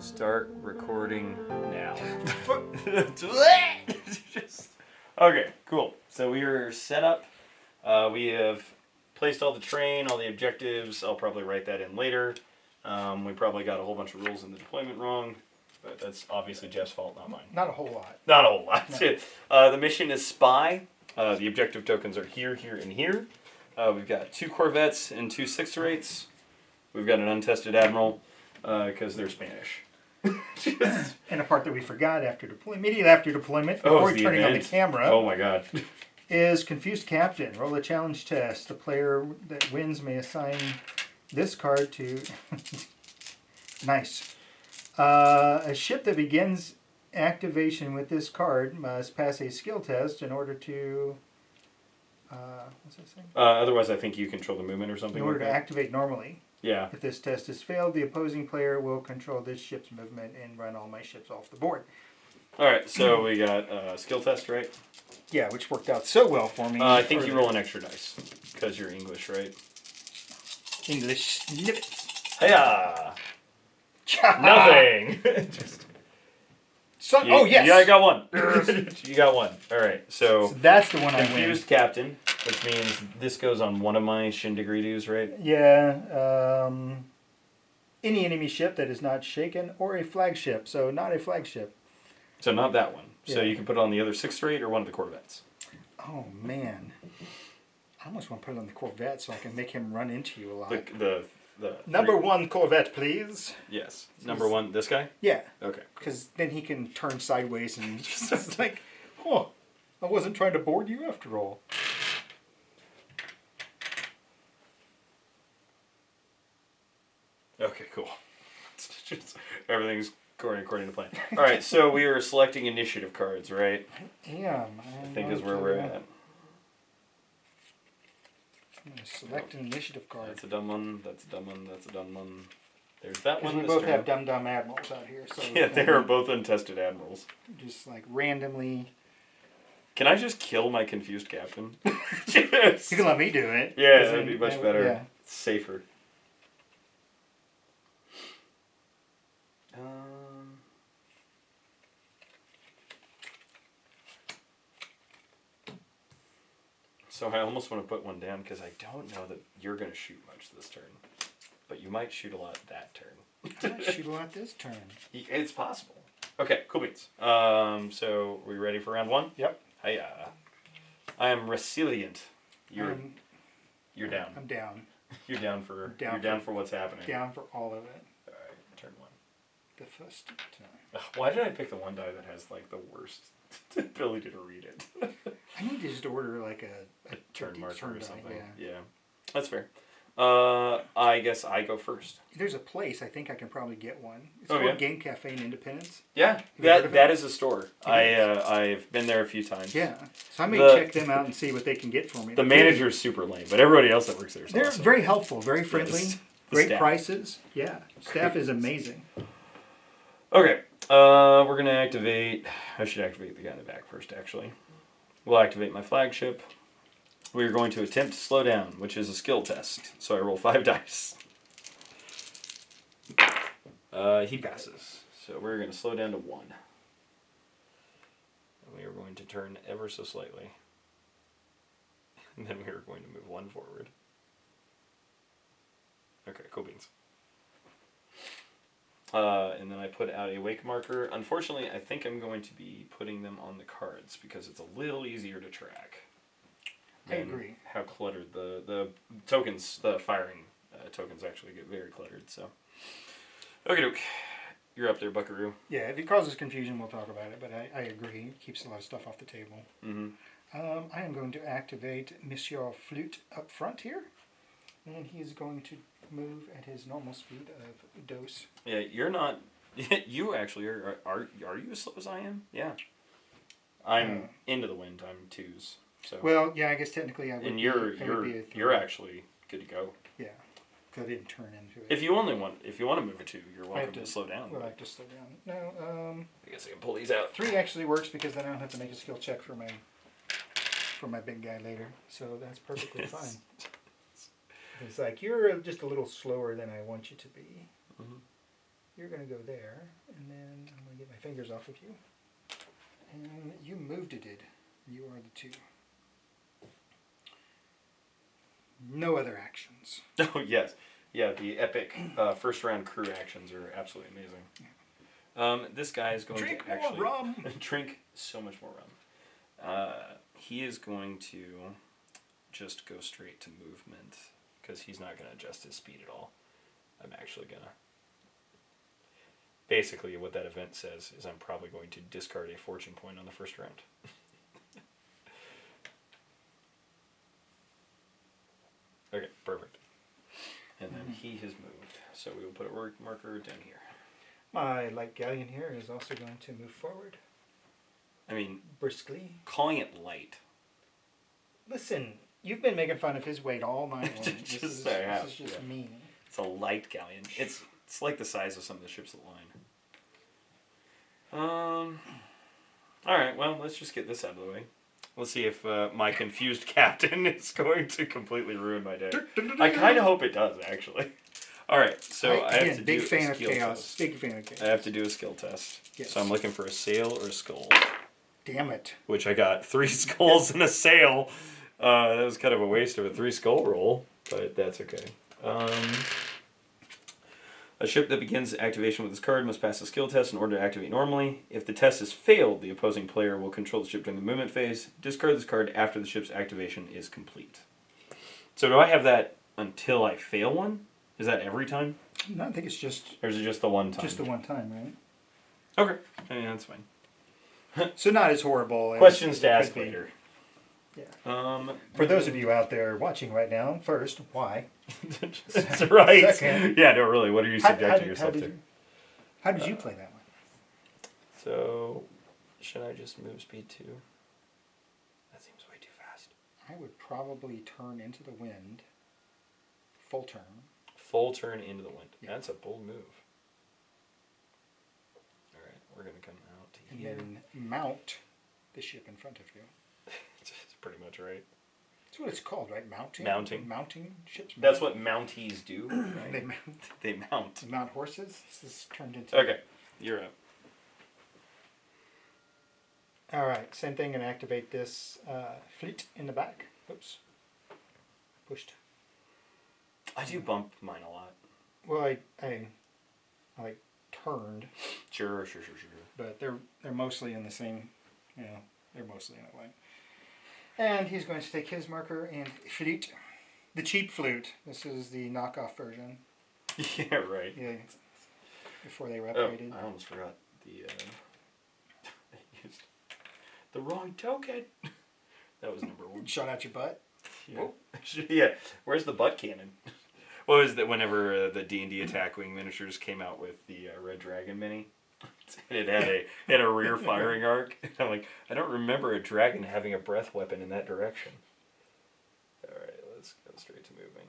Start recording now. Okay, cool. So we are set up. We have placed all the terrain, all the objectives. I'll probably write that in later. We probably got a whole bunch of rules in the deployment wrong, but that's obviously Jeff's fault, not mine. Not a whole lot. Not a whole lot. No. The mission is Spy. The objective tokens are here, here, and here. We've got 2 corvettes and 2 6-rates. We've got an untested admiral because they're Spanish. And a part that we forgot immediately after deployment, before turning on the camera. Oh my god. Is Confused Captain. Roll a challenge test. The player that wins may assign this card to... Nice. A ship that begins activation with this card must pass a skill test in order to... what's that saying? Otherwise, I think you control the movement or something. In order like to that. activate normally. Yeah. If this test is failed, the opposing player will control this ship's movement and run all my ships off the board. Alright, so we got skill test, right? Yeah, which worked out so well for me. I think you roll an extra dice, because you're English, right? English. Hiya! Nothing! Oh, yes! Yeah, I got one. You got one. Alright, so that's the one I win. Confused Captain, which means this goes on one of my Shindigridoos, right? Yeah. Any enemy ship that is not shaken or a flagship. So not a flagship. So not that one. So Yeah. you can put it on the other 6-rate or one of the corvettes. Oh, man. I almost want to put it on the Corvette so I can make him run into you a lot. The Number 1 Corvette, please. Yes. Number 1, this guy? Yeah. Okay. Because then he can turn sideways and just like, oh, I wasn't trying to board you after all. Okay, cool. Everything's going according to plan. All right, so we are selecting initiative cards, right? Yeah. I think is where we're at. I'm going to select an initiative card. That's a dumb one. That's a dumb one. That's a dumb one. There's that one. We both have dumb admirals out here. So yeah, they are both untested admirals. Just like randomly. Can I just kill my Confused Captain? You can let me do it. Yeah, that'd be much better. Yeah. It's safer. So I almost want to put one down because I don't know that you're going to shoot much this turn. But you might shoot a lot that turn. I might shoot a lot this turn. It's possible. Okay, cool beans. So we ready for round 1? Yep. Hiya. I am resilient. You're down. I'm down. You're down for what's happening. Down for all of it. Alright, turn 1. The first time. Ugh, why did I pick the one die that has like the worst ability to read it? I need to just order like a turn marker or die, something. Yeah. Yeah. That's fair. I guess I go first. There's a place I think I can probably get one. It's Oh, called yeah? Game Cafe in Independence. Yeah, that is a store. I've been there a few times. Yeah, so I may check them out and see what they can get for me. The manager's super lame, but everybody else that works there is They're awesome. very helpful, very friendly, Yes. great Staff. prices. Yeah, staff is amazing. Okay, we're gonna activate. I should activate the guy in the back first. Actually, we'll activate my flagship. We are going to attempt to slow down, which is a skill test. So I roll 5 dice. He passes. So we're going to slow down to 1. And we are going to turn ever so slightly. And then we are going to move 1 forward. Okay, cool beans. And then I put out a wake marker. Unfortunately, I think I'm going to be putting them on the cards because it's a little easier to track. I agree. How cluttered the tokens, the firing tokens actually get very cluttered. So, okie doke, you're up there, Buckaroo. Yeah, if it causes confusion, we'll talk about it. But I agree. It keeps a lot of stuff off the table. Mm-hmm. I am going to activate Monsieur Fluyt up front here, and he's going to move at his normal speed of dose. Yeah, you're not. You actually are you as slow as I am? Yeah. I'm into the wind. I'm 2s. So. Well, yeah, I guess technically I would. And be you're actually good to go. Yeah, because I didn't turn into it. If you want to move a 2, you're welcome to slow down. Well, I have to slow down. No, I guess I can pull these out. 3 actually works because then I don't have to make a skill check for my big guy later. So that's perfectly fine. It's like you're just a little slower than I want you to be. Mm-hmm. you're going to go there, and then I'm going to get my fingers off of you. And you moved it. You are the 2. No other actions. Oh, yes. Yeah, the epic first round crew actions are absolutely amazing. This guy is going Drink to actually more rum. drink so much more rum. He is going to just go straight to movement because he's not going to adjust his speed at all. I'm actually going to... Basically, what that event says is I'm probably going to discard a fortune point on the first round. Okay, perfect. And then he has moved, so we will put a marker down here. My light galleon here is also going to move forward. I mean, briskly. Calling it light. Listen, you've been making fun of his weight all night long. This is just mean. It's a light galleon. It's like the size of some of the ships that line. All right, well, let's just get this out of the way. Let's see if my confused captain is going to completely ruin my day. I kind of hope it does, actually. All right, so I have to do a skill test. Big fan of chaos. I have to do a skill test. Yes. So I'm looking for a sail or a skull. Damn it. Which I got 3 skulls and a sail. That was kind of a waste of a 3 skull roll, but that's okay. A ship that begins activation with this card must pass a skill test in order to activate normally. If the test is failed, the opposing player will control the ship during the movement phase. Discard this card after the ship's activation is complete. So do I have that until I fail one? Is that every time? No, I think it's just... Or is it just the one time? Just the one time, right? Okay. Yeah, that's fine. So not as horrible as... Questions to ask later. Yeah. For those of you out there watching right now, first, why? That's right. Second, yeah, no, really. What are you subjecting yourself to? How did you play that one? So, should I just move speed 2? That seems way too fast. I would probably turn into the wind. Full turn. Full turn into the wind. Yeah. That's a bold move. All right, we're going to come out to here. And then mount the ship in front of you. That's pretty much right. That's what it's called, right? Mounting? Mounting ships? That's what mounties do, right? They mount. They mount. They mount horses? This is turned into... Okay, you're up. Alright, same thing, and activate this Fluyt in the back. Oops. Pushed. I do bump mine a lot. Well, I turned. Sure. But they're mostly in the same, they're mostly in that way. And he's going to take his marker and Fluyt, the cheap flute. This is the knockoff version. Yeah, right. Yeah, before they were upgraded. I almost forgot the. I used the wrong token. That was number 1. Shot out your butt. Yeah. Yeah. Where's the butt cannon? What was that? Whenever the D&D Attack Wing miniatures came out with the Red Dragon mini. It had a rear firing arc. I'm like, I don't remember a dragon having a breath weapon in that direction. Alright, let's go straight to moving.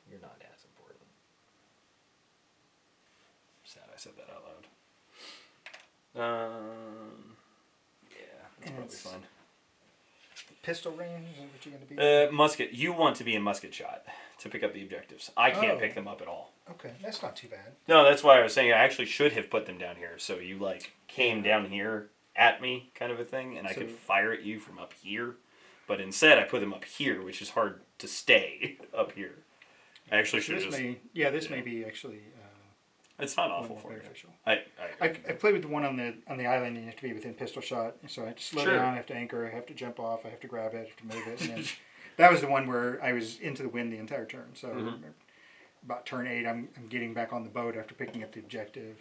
You're not as important. Sad I said that out loud. Yeah, that's probably fine. Pistol range, is that what you're going to be? Musket. You want to be in musket shot to pick up the objectives. I can't pick them up at all. Okay, that's not too bad. No, that's why I was saying I actually should have put them down here. So you came down here at me, kind of a thing, and I could fire at you from up here. But instead, I put them up here, which is hard to stay up here. I actually should have this may be actually. It's not awful for beneficial. I played with the one on the island, and you have to be within pistol shot. So I have to slow down, I have to anchor, I have to jump off, I have to grab it, I have to move it. And then that was the one where I was into the wind the entire turn. So about turn 8, I'm getting back on the boat after picking up the objective.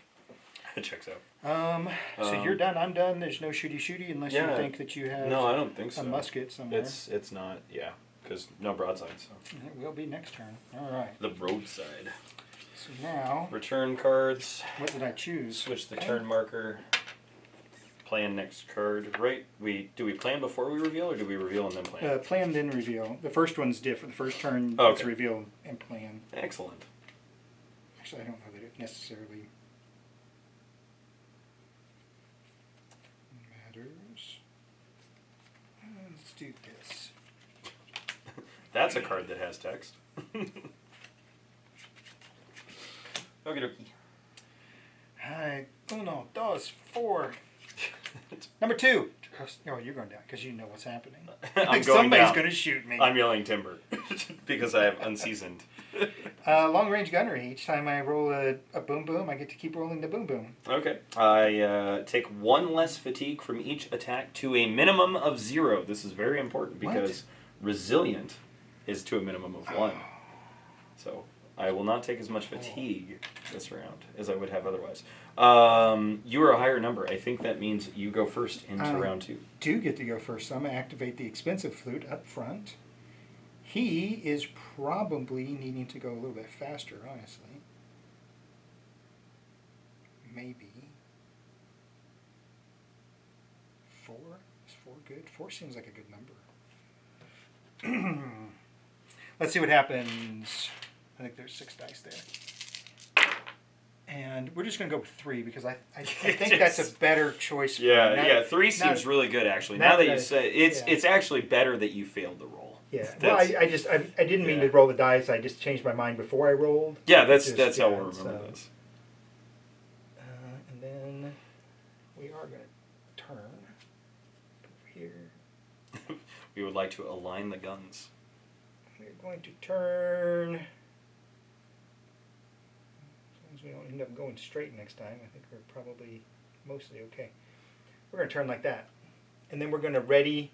It checks out. So you're done, I'm done. There's no shooty unless you think that you have. No, I don't think so. A musket somewhere. It's not. Yeah, because no broadsides. So. It will be next turn. All right. The roadside. So now... Return cards. What did I choose? Switch the turn marker. Plan next card. Right? Do we plan before we reveal, or do we reveal and then plan? Plan, then reveal. The first one's different. The first turn is reveal and plan. Excellent. Actually, I don't know that it necessarily matters. Let's do this. That's a card that has text. Okie dokie. Uno, dos, four. Number 2. Oh, you're going down because you know what's happening. I'm going Somebody's down. going to shoot me. I'm yelling timber because I have unseasoned. Long range gunnery. Each time I roll a boom boom, I get to keep rolling the boom boom. Okay. I take 1 less fatigue from each attack to a minimum of 0. This is very important because resilient is to a minimum of 1. So I will not take as much fatigue this round as I would have otherwise. You are a higher number. I think that means you go first into round 2. Do get to go first. So I'm going to activate the expensive flute up front. He is probably needing to go a little bit faster, honestly. Maybe. 4? Is 4 good? 4 seems like a good number. Let's see what happens. I think there's 6 dice there. And we're just going to go with 3 because I think that's a better choice. For Yeah, 3 seems really good actually. Now that you say it's actually better that you failed the roll. Yeah. Well, I didn't mean to roll the dice. I just changed my mind before I rolled. Yeah, that's how we'll remember this. And then we are going to turn over here. We would like to align the guns. We're going to turn. As long as we don't end up going straight next time, I think we're probably mostly okay. We're going to turn like that. And then we're going to ready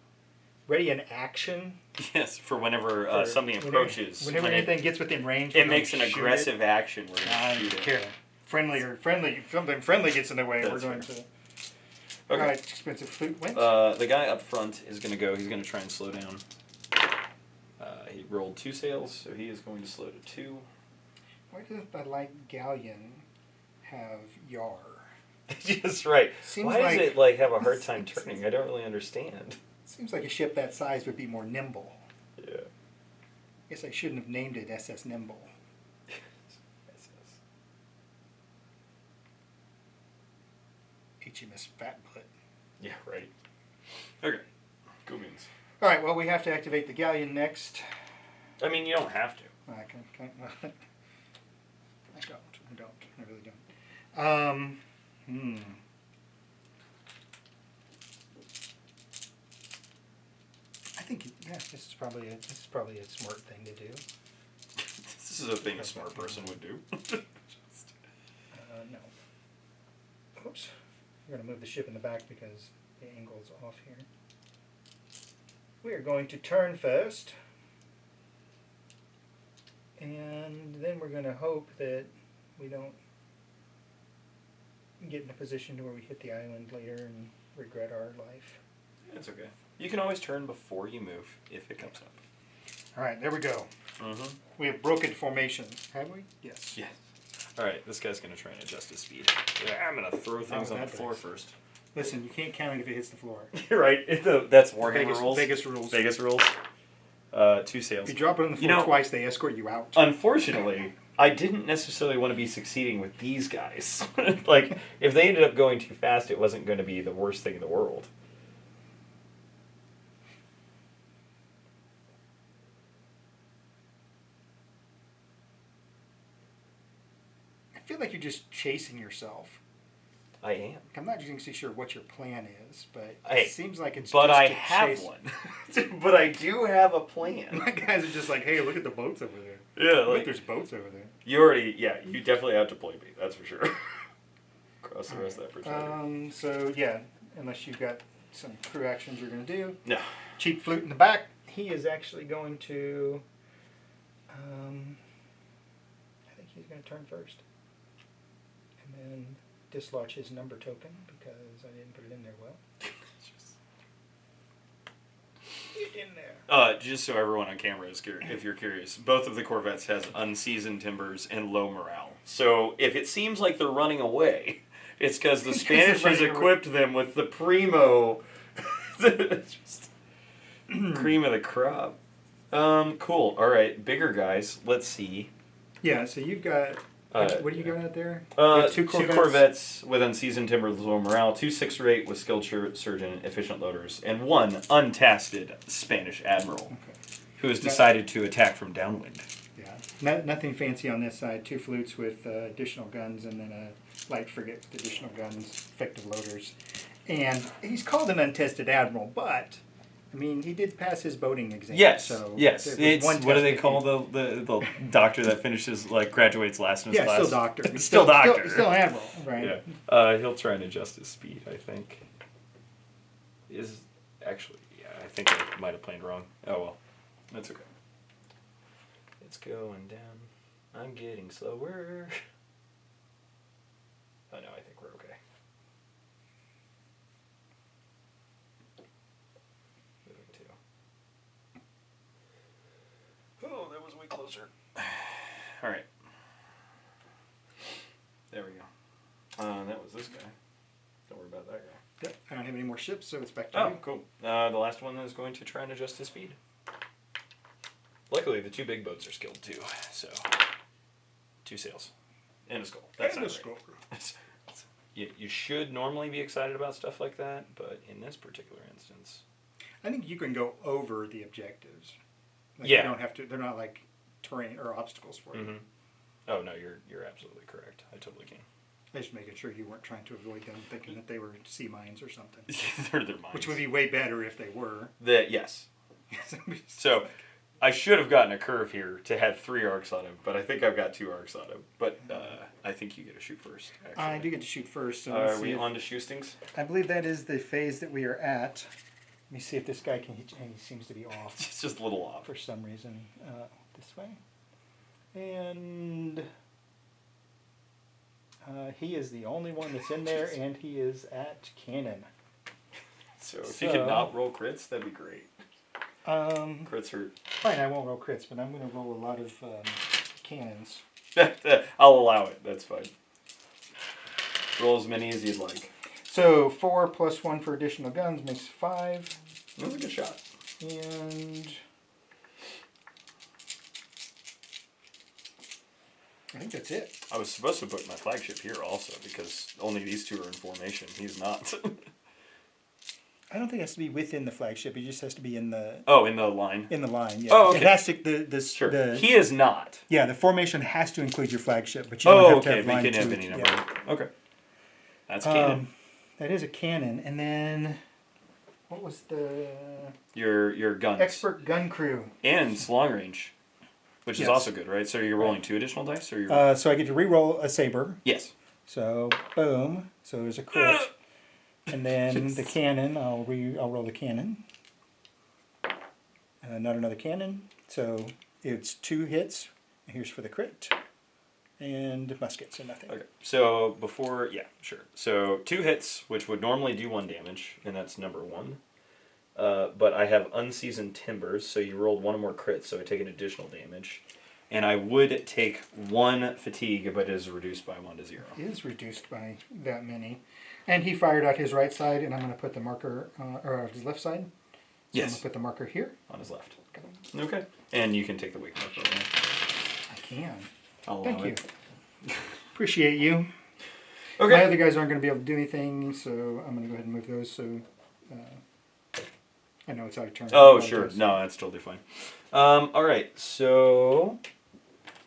an action. Yes, for whenever something approaches. Whenever anything gets within range, it makes an aggressive action. We're going to shoot it. Something friendly gets in the way. That's we're going to. Okay. All right, expensive flute wins. The guy up front is going to go. He's going to try and slow down. He rolled 2 sails, so he is going to slow to 2. Why doesn't the light galleon have yar? Just right. Seems Why like, does it have a hard time turning? I don't really understand. Seems like a ship that size would be more nimble. Yeah. I guess I shouldn't have named it SS Nimble. HMS Fat Butt. Yeah, right. Okay. Cool beans. All right, well, we have to activate the galleon next. I mean, you don't have to. I really don't. I think, this is probably a smart thing to do. This is a thing a smart person would do. No. Oops. We're going to move the ship in the back because the angle's off here. We are going to turn first. And then we're going to hope that we don't get in a position to where we hit the island later and regret our life. It's okay. You can always turn before you move if it comes up. All right, there we go. Mm-hmm. We have broken formation. Have we? Yes. Yes. All right, this guy's going to try and adjust his speed. Yeah, I'm going to throw things on the floor first. Listen, you can't count it if it hits the floor. Right. That's Warhammer rules. Vegas rules. Vegas rules. 2 sails. If you drop it on the floor twice, they escort you out. Unfortunately, I didn't necessarily want to be succeeding with these guys. Like, if they ended up going too fast, it wasn't going to be the worst thing in the world. I feel like you're just chasing yourself. I am. I'm not exactly sure what your plan is, but Hey, it seems like it's but just I to have chase. one. But I do have a plan. My guys are just like, hey, look at the boats over there. Yeah, Look, there's boats over there. you definitely have to play me, that's for sure. Cross the rest of that bridge. So, yeah, unless you've got some crew actions you're going to do. No. Cheap flute in the back. He is actually going to, I think he's going to turn first. And then dislodge his number token because I didn't put it in there well. Get in there. Just so everyone on camera is curious, if you're curious, both of the Corvettes has unseasoned timbers and low morale. So if it seems like they're running away, it's because the Spanish has equipped them with the primo, just cream of the crop. Cool. All right, bigger guys. Let's see. Yeah. So you've got. What do you got out there? Two Corvettes with unseasoned timber, low morale, 2 6-8 with skilled surgeon, efficient loaders, and 1 untasted Spanish admiral who has decided to attack from downwind. Yeah. nothing fancy on this side. 2 flutes with additional guns, and then a light frigate with additional guns, effective loaders. And he's called an untested admiral, but I mean, he did pass his boating exam. Yes, so yes. It's What do they call the doctor that finishes, like, graduates last in his class? Yeah, still doctor. He's still doctor. Still an admiral, right? Yeah. He'll try and adjust his speed, I think. Actually, yeah, I think I might have planned wrong. Oh, well. That's okay. It's going down. I'm getting slower. Oh, no, I think we're okay. Moving to. Oh, that was way closer. All right. There we go. That was this guy. Don't worry about that guy. Yep, I don't have any more ships, so it's back to you. Oh, cool. The last one is going to try and adjust his speed. Luckily, the 2 big boats are skilled too, so 2 sails and a skull. That's And a not skull. right. You should normally be excited about stuff like that, but in this particular instance, I think you can go over the objectives. Like Yeah. You don't have to. They're not like terrain or obstacles for you. oh no, you're absolutely correct. I totally can. I was just making sure you weren't trying to avoid them, thinking that they were sea mines or something. They're mines. Which would be way better if they were. Yes. So I should have gotten a curve here to have 3 arcs on him, but I think I've got 2 arcs on him. But I think you get to shoot first. Actually. I do get to shoot first. So Are we on to shootings? I believe that is the phase that we are at. Let me see if this guy can hit. He seems to be off. It's just a little off. For some reason. This way. And he is the only one that's in there, and he is at cannon. So if you could not roll crits, that'd be great. Crits hurt. Fine, I won't roll crits, but I'm going to roll a lot of cannons. I'll allow it. That's fine. Roll as many as you'd like. So 4 plus 1 for additional guns makes 5. That was a good shot. And I think that's it. I was supposed to put my flagship here also because only these 2 are in formation. He's not. I don't think it has to be within the flagship. It just has to be in the. Oh, in the line. In the line, yeah. Oh, okay. It has to Sure. He is not. Yeah, the formation has to include your flagship, but you don't have to have but line you can have 2. any number. Yeah. Okay. That's cannon. That is a cannon, and then what was the your guns? Expert gun crew and long range, which is also good, right? So you're rolling 2 additional dice, or you're so I get to re-roll a saber. Yes. So boom. So there's a crit. And then the cannon, I'll roll the cannon. Not another cannon. So it's 2 hits. Here's for the crit. And muskets and nothing. Okay. So before, yeah, sure. So 2 hits, which would normally do 1 damage, and that's number 1. But I have unseasoned timbers, so you rolled 1 or more crits, so I take an additional damage. And I would take 1 fatigue, but it is reduced by 1 to 0. It is reduced by that many. And he fired out his right side, and I'm going to put the marker, or his left side. So Yes. I'm going to put the marker here. On his left. Okay. And you can take the weak marker. Right? I can. I'll allow Thank you. it. Appreciate you. Okay. My other guys aren't going to be able to do anything, so I'm going to go ahead and move those. So I know it's out of turn. Oh, sure. No, that's totally fine. All right. So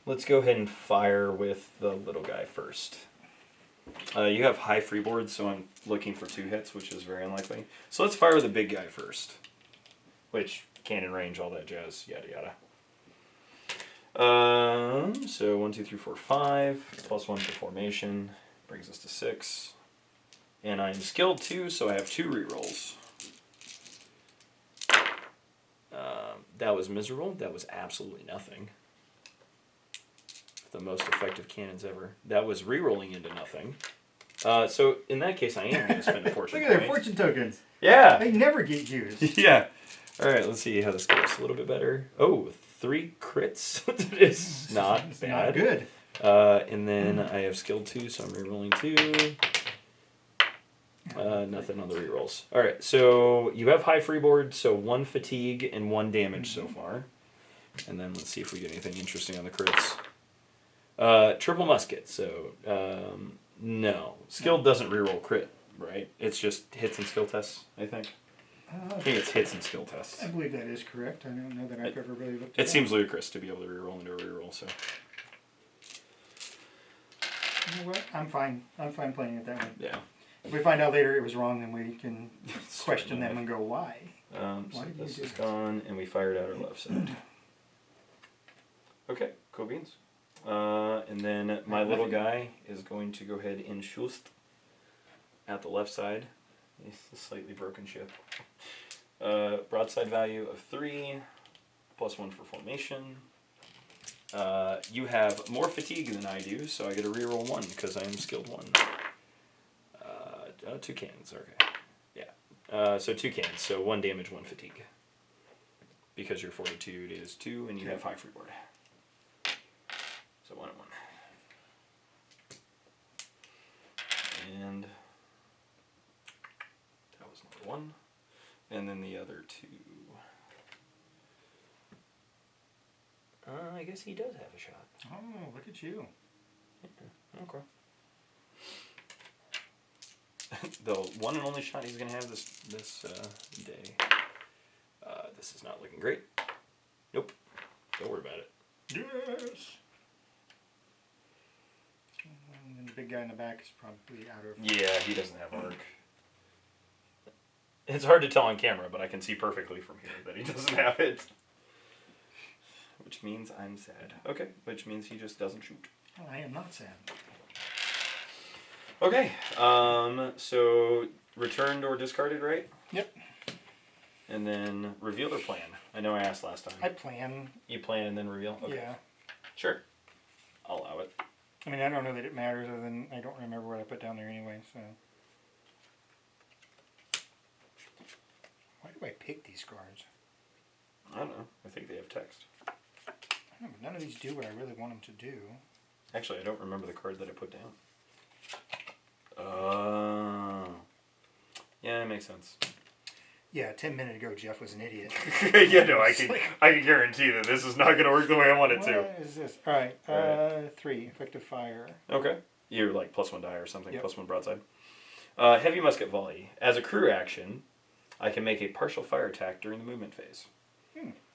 let's go ahead and fire with the little guy first. You have high freeboard, so I'm looking for 2 hits, which is very unlikely. So let's fire with the big guy first. Which, cannon range, all that jazz, yada yada. So 1, 2, 3, 4, 5, plus 1 for formation, brings us to 6. And I'm skilled 2, so I have 2 rerolls. That was miserable. That was absolutely nothing. The most effective cannons ever. That was rerolling into nothing. So in that case, I am going to spend a fortune Look at their point. fortune tokens. Yeah. They never get used. Yeah. All right. Let's see how this goes. A little bit better. Oh, 3 crits. It's not It's bad. not good. And then I have skill 2, so I'm rerolling 2. Nothing on the rerolls. All right. So you have high freeboard, so 1 fatigue and 1 damage so far. And then let's see if we get anything interesting on the crits. Triple musket, so no. Skill doesn't reroll crit, right? It's just hits and skill tests, I think. I think it's hits and skill tests. I believe that is correct. I don't know that I've ever really looked at It seems ludicrous to be able to reroll into a reroll, so. You know what? I'm fine. I'm fine playing it that way. Yeah. If we find out later it was wrong, then we can question them and go, why? So Why did you this do is this? gone, and we fired out our left side. Okay, cool beans. And then my little guy is going to go ahead and schust at the left side. It's a slightly broken ship. Broadside value of 3, +1 for formation. You have more fatigue than I do, so I get a reroll 1 because I am skilled 1. 2 cannons, okay. Yeah. So 2 cannons, so 1 damage, 1 fatigue. Because your fortitude is 2 and you have high freeboard. So 1 and 1. And that was number 1. And then the other 2. I guess he does have a shot. Oh, look at you. Yeah, okay. The one and only shot he's going to have this day. This is not looking great. Nope. Don't worry about it. Yes. And then the big guy in the back is probably out of... Yeah, he doesn't have arc. It's hard to tell on camera, but I can see perfectly from here that he doesn't have it. Which means I'm sad. Okay, which means he just doesn't shoot. Oh, I am not sad. Okay, so returned or discarded, right? Yep. And then reveal or plan. I know I asked last time. I plan. You plan and then reveal? Okay. Yeah. Sure. I'll allow it. I mean, I don't know that it matters, other than I don't remember what I put down there anyway, so... Why do I pick these cards? I don't know. I think they have text. I don't know, but none of these do what I really want them to do. Actually, I don't remember the card that I put down. Oh. Yeah, it makes sense. Yeah, 10 minutes ago, Jeff was an idiot. Yeah, no, I can guarantee that this is not going to work the way I want it to. What is this? Alright, 3, effective fire. Okay. You're like +1 die or something, Yep. +1 broadside. Heavy musket volley. As a crew action, I can make a partial fire attack during the movement phase.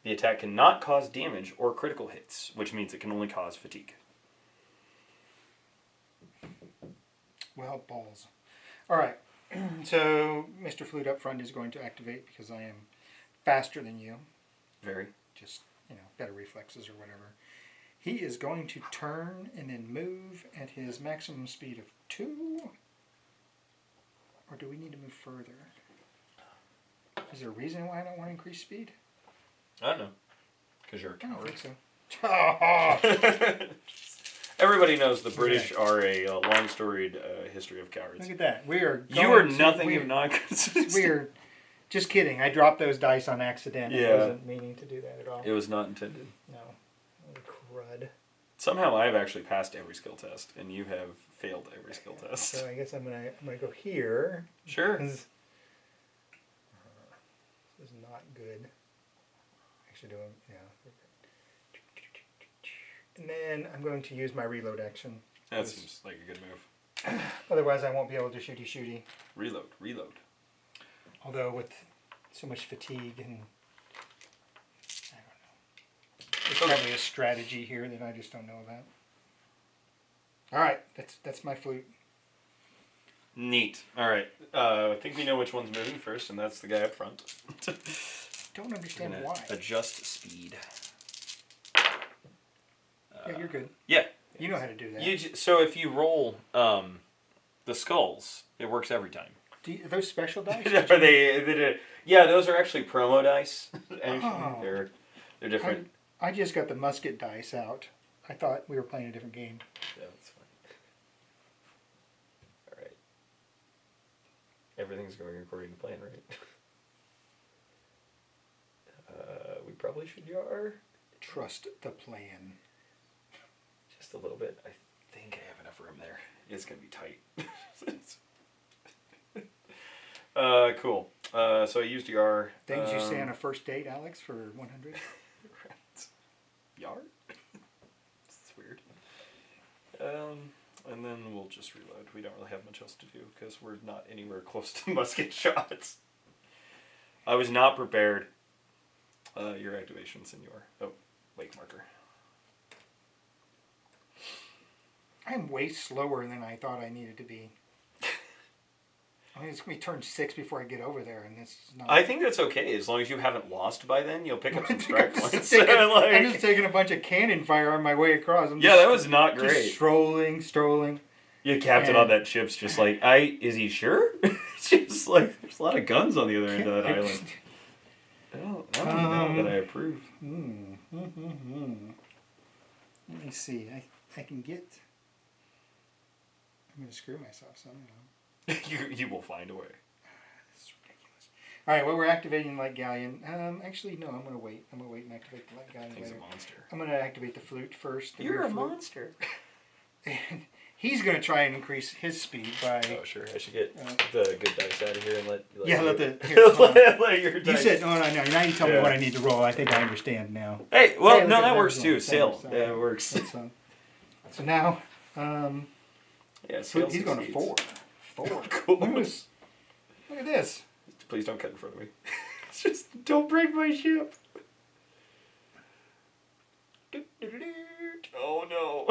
The attack cannot cause damage or critical hits, which means it can only cause fatigue. Well, balls. Alright, so Mr. Fluyt up front is going to activate because I am faster than you. Very. Just, better reflexes or whatever. He is going to turn and then move at his maximum speed of 2. Or do we need to move further? Is there a reason why I don't want to increase speed? I don't know. Because you're a I don't coward. think so. Everybody knows the British are a long storied history of cowards. Look at that. We are. You are nothing if not consistent. We are. Just kidding. I dropped those dice on accident. Yeah. I wasn't meaning to do that at all. It was not intended. No. Crud. Somehow I've actually passed every skill test, and you have failed every skill test. So I guess I'm gonna go here. Sure. This is not good. Actually, doing And then I'm going to use my reload action. That seems like a good move. Otherwise, I won't be able to shooty. Reload. Although with so much fatigue and I don't know, there's probably a strategy here that I just don't know about. All right, that's my flute. Neat. All right. I think we know which one's moving first, and that's the guy up front. Don't understand why. Adjust speed. Yeah, you're good. Yeah. You know how to do that. So if you roll the skulls, it works every time. Are those special dice? Are they? Yeah, those are actually promo dice. Oh. They're different. I just got the musket dice out. I thought we were playing a different game. Yeah, that's fine. All right. Everything's going according to plan, right? We probably should yar. Trust the plan. Just a little bit. I think I have enough room there. It's going to be tight. Cool. So I used yar. Things you say on a first date, Alex, for 100? Yar? It's weird. And then we'll just reload. We don't really have much else to do because we're not anywhere close to musket shots. I was not prepared. Your activation, senor. Oh, wake marker. I'm way slower than I thought I needed to be. I mean, it's going to be turn 6 before I get over there, and this is not... I think that's okay. As long as you haven't lost by then, you'll pick up some strike points. I'm just taking a bunch of cannon fire on my way across. That was not great. Just strolling. Yeah, captain on that ship's just like, is he sure? It's just like, there's a lot of guns on the other end of that island. I don't know that I approve. Let me see. I can get... I'm going to screw myself somehow. You will find a way. This is ridiculous. All right, well, we're activating Light Galleon. Actually, no, I'm going to wait. I'm going to wait and activate the Light Galleon later. A monster. I'm going to activate the Fluyt first. You're a monster. And he's going to try and increase his speed by... Oh, sure. I should get the good dice out of here and let your dice... You said, no, now you tell me what I need to roll. I think I understand now. Hey, well, no, that works too. Sail. Yeah, it works. So now... sail he's going to 4. Cool. Look at this. Please don't cut in front of me. Just don't break my ship. Oh no.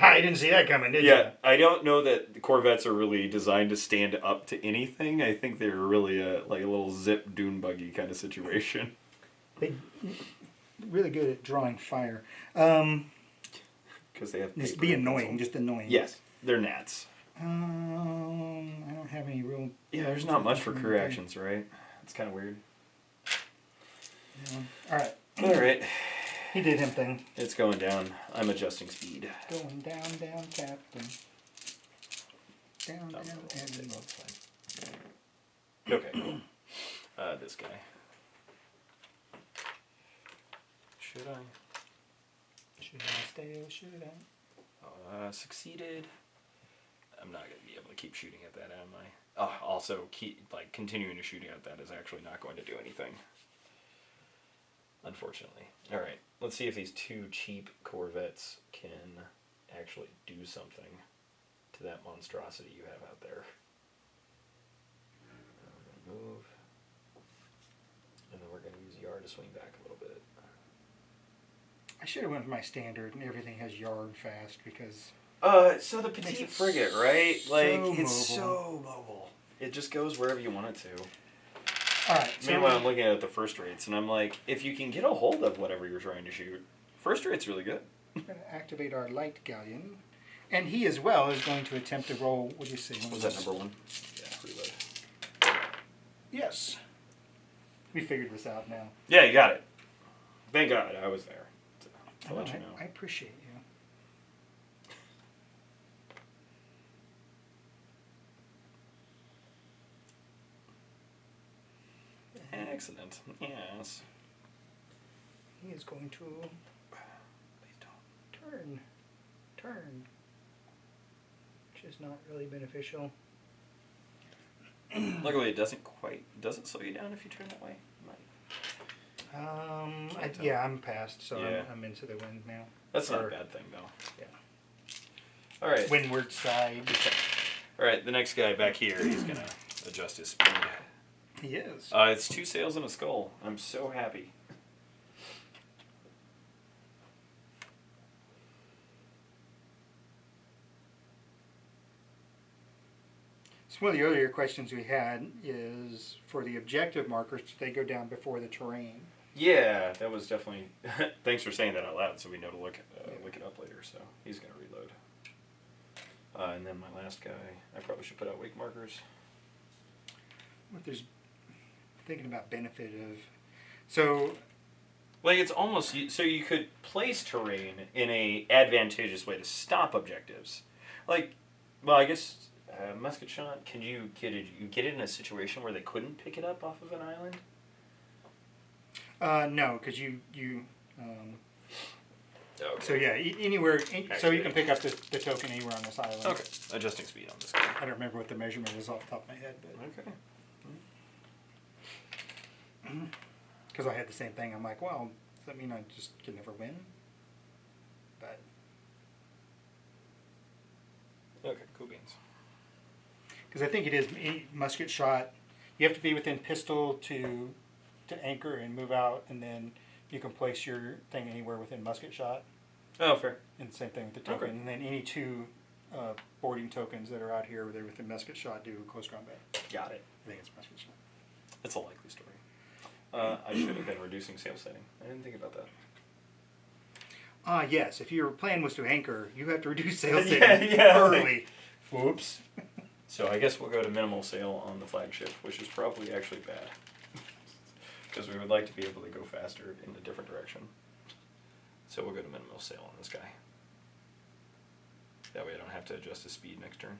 I didn't see that coming, did you? Yeah, I don't know that the Corvettes are really designed to stand up to anything. I think they're really a little zip dune buggy kind of situation. They're really good at drawing fire. Because they have just be annoying, just annoying. Yes, they're gnats. I don't have any real... Yeah, there's not much for career actions, right? It's kind of weird. Yeah. Alright. He did him thing. It's going down. I'm adjusting speed. Going down, Captain. Down, and... Okay, cool. This guy. Should I? Should I stay or should I? Succeeded. I'm not going to be able to keep shooting at that, am I? Also, continuing to shooting at that is actually not going to do anything. Unfortunately. Alright, let's see if these 2 cheap Corvettes can actually do something to that monstrosity you have out there. We're going to move. And then we're going to use Yard to swing back a little bit. I should have went with my standard and everything has Yard fast because... So the Petit Frigate, right? It's so so mobile. It just goes wherever you want it to. Alright. Meanwhile, I'm looking at the first rates, and I'm like, if you can get a hold of whatever you're trying to shoot, first rate's really good. We're going to activate our Light Galleon. And he as well is going to attempt to roll, what do you say? Was that number 1? Yeah, reload. Yes. We figured this out now. Yeah, you got it. Thank God I was there to let you know. I appreciate you. Excellent. Yes. He is going to... Please don't. Turn. Which is not really beneficial. Luckily, it doesn't slow you down if you turn that way. Yeah, I'm past, so yeah. I'm into the wind now. That's not a bad thing, though. Yeah. All right. Windward side. All right, the next guy back here, he's going to adjust his speed. He is. It's 2 sails and a skull. I'm so happy. So one of the earlier questions we had is for the objective markers, do they go down before the terrain? Yeah, that was definitely... Thanks for saying that out loud so we know to look it up later. So he's going to reload. And then my last guy, I probably should put out wake markers. What there's... Thinking about benefit of... So... It's almost... So you could place terrain in a advantageous way to stop objectives. I guess... musket shot, can you get it in a situation where they couldn't pick it up off of an island? No, because you okay. So yeah, anywhere, so you can pick up the token anywhere on this island. Okay, adjusting speed on this guy. I don't remember what the measurement is off the top of my head, but... Okay. Because I had the same thing. I'm like, well, does that mean I just can never win? But... Okay, cool beans. Because I think it is musket shot. You have to be within pistol to anchor and move out, and then you can place your thing anywhere within musket shot. Oh, fair. And the same thing with the token. Okay. And then any two boarding tokens that are out here, they're within musket shot, do close combat. Got it. I think it's musket shot. That's a likely story. I should have been reducing sail setting. I didn't think about that. Yes. If your plan was to anchor, you have to reduce sail setting early. Whoops. So I guess we'll go to minimal sail on the flagship, which is probably actually bad. Because we would like to be able to go faster in a different direction. So we'll go to minimal sail on this guy. That way I don't have to adjust his speed next turn.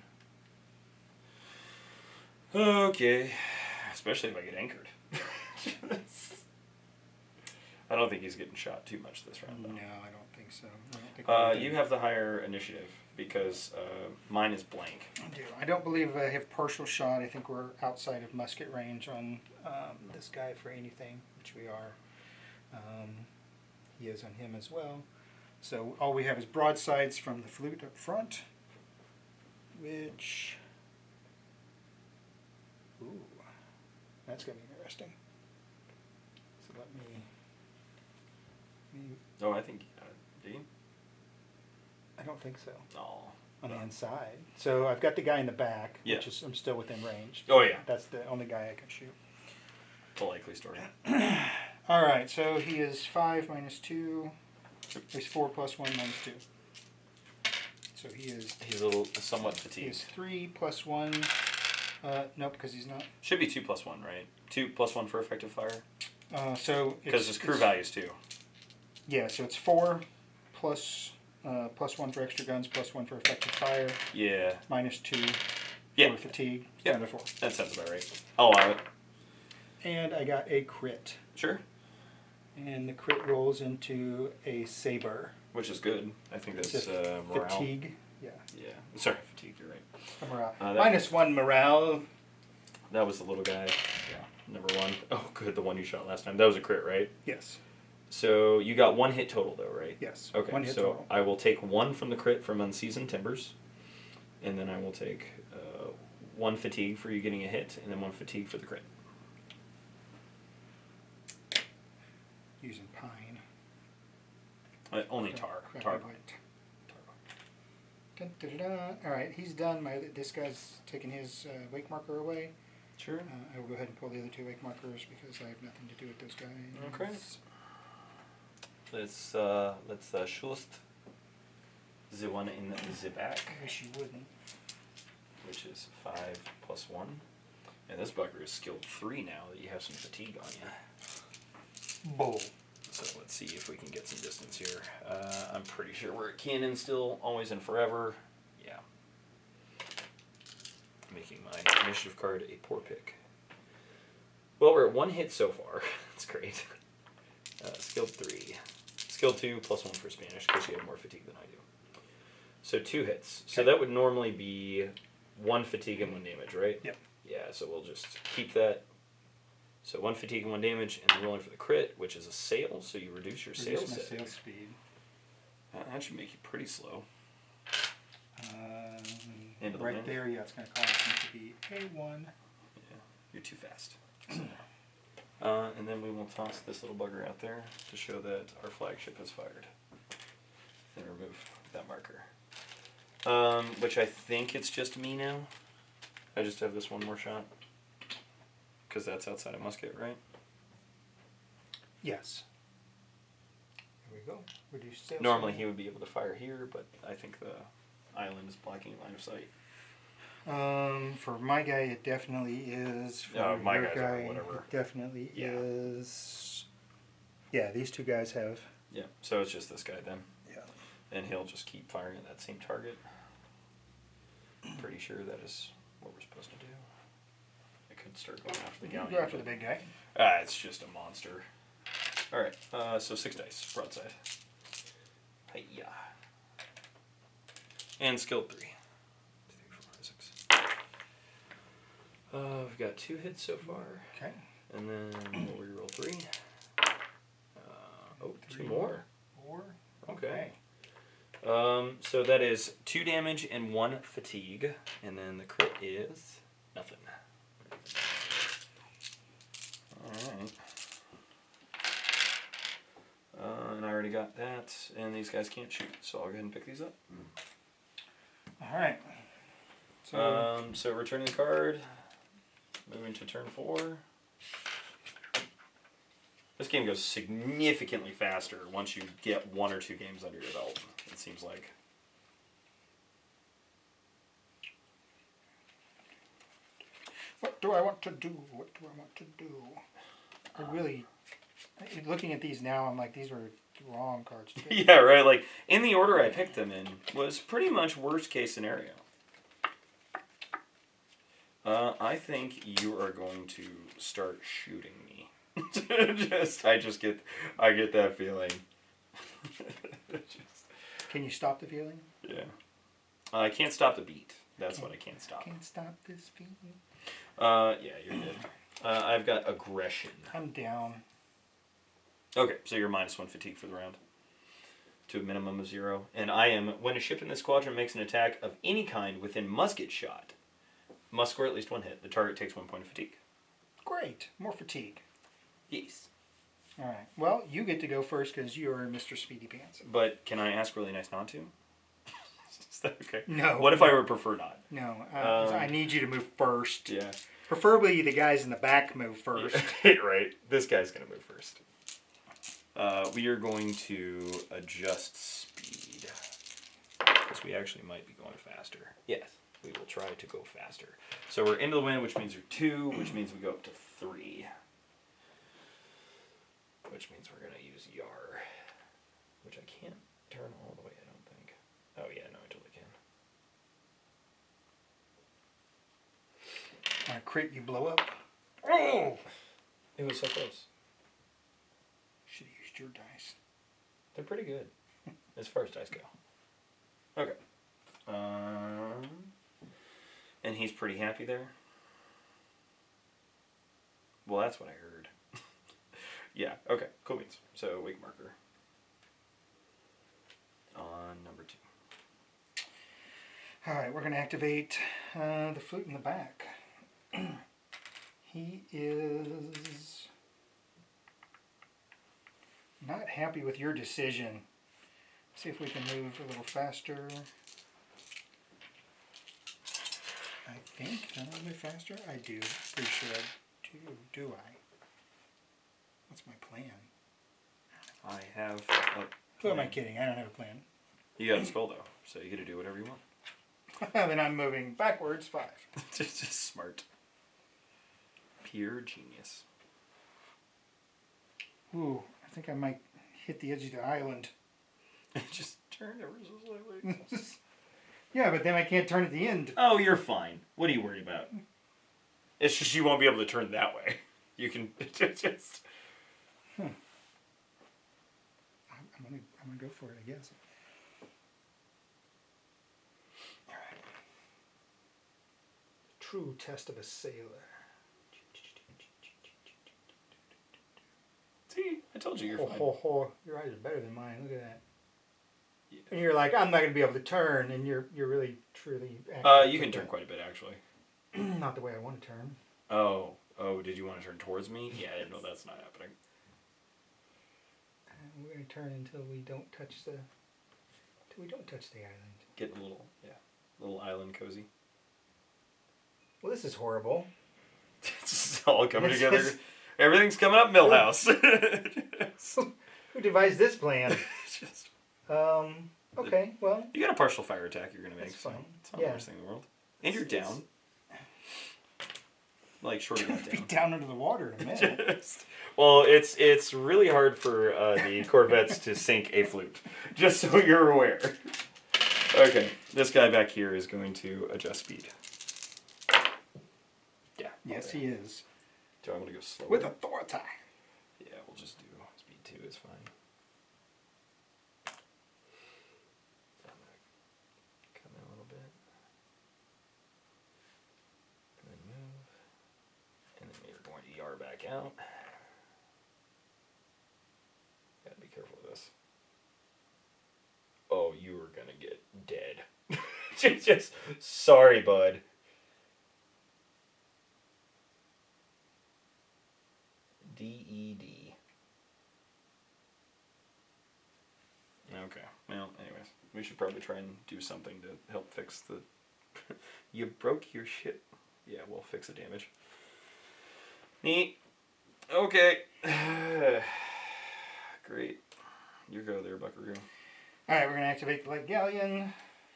Okay. Especially if I get anchored. I don't think he's getting shot too much this round, though. No, I don't think so. I don't think you have the higher initiative because mine is blank. I do. I don't believe I have partial shot. I think we're outside of musket range on this guy for anything, which we are. He is on him as well. So all we have is broadsides from the Fluyt up front, which... Ooh, that's going to be interesting. So let me... Oh, I think... do you? I don't think so. Oh. On the inside. So I've got the guy in the back, Yeah. which is I'm still within range. Oh, yeah. That's the only guy I can shoot. The likely story. All right, so he is 5 minus 2. He's 4 plus 1 minus 2. So he's a little somewhat He fatigued. is 3 plus 1. Nope, because he's not. Should be 2 plus 1, right? 2 plus 1 for effective fire? Because his crew it's- value's 2. Yeah, so it's 4 plus 1 for extra guns, plus 1 for effective fire, Yeah. minus 2 Yeah. for fatigue, Yeah. another 4. That sounds about right. I'll allow it. And I got a crit. Sure. And the crit rolls into a saber. Which is good. I think that's It's a morale. Fatigue. Yeah. Yeah. Sorry, fatigue, you're right. A morale. That- Minus 1 morale. That was the little guy. Yeah. Number 1. Oh, good. The one you shot last time. That was a crit, right? Yes. So you got 1 hit total, though, right? Yes. Okay. 1 hit so total. I will take 1 from the crit from Unseasoned Timbers. And then I will take 1 fatigue for you getting a hit, and then 1 fatigue for the crit. Using pine. Only tar. Crappy Tar. white. Dun, dun, dun, dun. All right, he's done. This guy's taking his wake marker away. Sure. I will go ahead and pull the other 2 wake markers because I have nothing to do with those guys. Okay. Let's Schulst the one in the back, I wish you wouldn't. which is 5 plus 1. And this bugger is skilled 3 now that you have some fatigue on you. Bull. So let's see if we can get some distance here. I'm pretty sure we're at cannon still, always and forever. Yeah. Making my initiative card a poor pick. Well, we're at 1 hit so far. That's great. Skilled 3. Skilled 2 plus 1 for Spanish because you have more fatigue than I do. So 2 hits. So that would normally be 1 fatigue and 1 damage, right? Yep. Yeah, so we'll just keep that. So 1 fatigue and 1 damage, and then rolling for the crit, which is a sail, so you reduce your sail Reduce my setting. sail speed. That should make you pretty slow. Into the Right wind. there, yeah, it's going to cause him to be A1. Yeah, you're too fast. And then we will toss this little bugger out there to show that our flagship has fired. And remove that marker. Which I think it's just me now. I just have this 1 more shot. Because that's outside of musket, right? Yes. Here we go. Reduce sail Normally speed. he would be able to fire here, but I think the island is blocking line of sight. For my guy, it definitely is. For My your guys are whatever. it definitely Yeah. is. Yeah, these 2 guys have. Yeah, so it's just this guy then. Yeah. And he'll just keep firing at that same target. Pretty sure that is what we're supposed to do. I could start going after the You galleon. go after the big guy. It's just a monster. Alright, so 6 dice, broadside. Hi-ya. And skill 3. 2, 3, 4, 6. We've got 2 hits so far. Okay. And then we'll reroll 3. 2 3 more. 4. Okay. So that is 2 damage and 1 fatigue. And then the crit is nothing. Alright. And I already got that, and these guys can't shoot, so I'll go ahead and pick these up. Alright. So returning the card, moving to turn 4. This game goes significantly faster once you get 1 or 2 games under your belt, it seems like. What do I want to do? What do I want to do? I really, looking at these now, I'm like, these were the wrong cards to pick. Yeah, right. Like, in the order I picked them in was pretty much worst case scenario. I think you are going to start shooting me. I get that feeling. Can you stop the feeling? Yeah. I can't stop the beat. That's what I can't stop. Can't stop this feeling. Yeah, you're good. I've got aggression. I'm down. Okay, so you're -1 fatigue for the round. To a minimum of 0. And I am, when a ship in this squadron makes an attack of any kind within musket shot, must score at least 1 hit. The target takes 1 point of fatigue. Great. More fatigue. Yes. Alright. Well, you get to go first because you are Mr. Speedy Pants. But can I ask really nice not to? Is that okay? No. What if I would prefer not? No. I need you to move first. Yeah. Preferably the guys in the back move first. Right. This guy's going to move first. We are going to adjust speed. Because we actually might be going faster. Yes. We will try to go faster. So we're into the wind, which means you're 2, which means we go up to 3. Which means we're going to use Yar. Which I can't turn all the way, I don't think. Oh yeah, no, I totally can. On a crit, you blow up. Oh! It was so close. Should have used your dice. They're pretty good. As far as dice go. Okay. And he's pretty happy there. Well, that's what I heard. Yeah, okay, cool beans. So, wake marker. On number 2. Alright, we're going to activate the flute in the back. He is not happy with your decision. See if we can move a little faster. I think. Can I move faster? I do. Pretty sure I do. Do I? What's my plan? I have Who am I kidding? I don't have a plan. You got a spell, though, so you get to do whatever you want. Then I'm moving backwards 5. Just smart. Pure genius. Ooh, I think I might hit the edge of the island. Just turn ever so slightly. Yeah, but then I can't turn at the end. Oh, you're fine. What are you worried about? It's just you won't be able to turn that way. You can just... I'm gonna go for it, I guess. All right. True test of a sailor. See, I told you you're fine. Your eyes are better than mine. Look at that. Yeah. And you're like, I'm not gonna be able to turn, and you're really truly. You can turn quite a bit actually. Not the way I want to turn. Oh, did you want to turn towards me? Yeah, I didn't know that's not happening. We're gonna turn until we don't touch the. Until we don't touch the island. Getting a little island cozy. Well, this is horrible. It's all coming together. Everything's coming up, Millhouse. Who devised this plan? Okay, well. You got a partial fire attack you're gonna make. That's fine. So it's not the worst thing in the world. And you're down. Like short of down. Be down under the water in a minute. Well, it's really hard for the Corvettes to sink a flute. Just so you're aware. Okay, this guy back here is going to adjust speed. Yeah. Yes, he is. Do I want to go slower? With authority. Yeah, we'll just do speed 2 is fine. I'm gonna come in a little bit. And then move. And then we're going to Yar back out. Gotta be careful of this. Oh, you are gonna get dead. Just sorry, bud. Okay. Well, anyways, we should probably try and do something to help fix the... You broke your ship. Yeah, we'll fix the damage. Neat. Okay. Great. You go there, Buckaroo. Alright, we're going to activate the light galleon.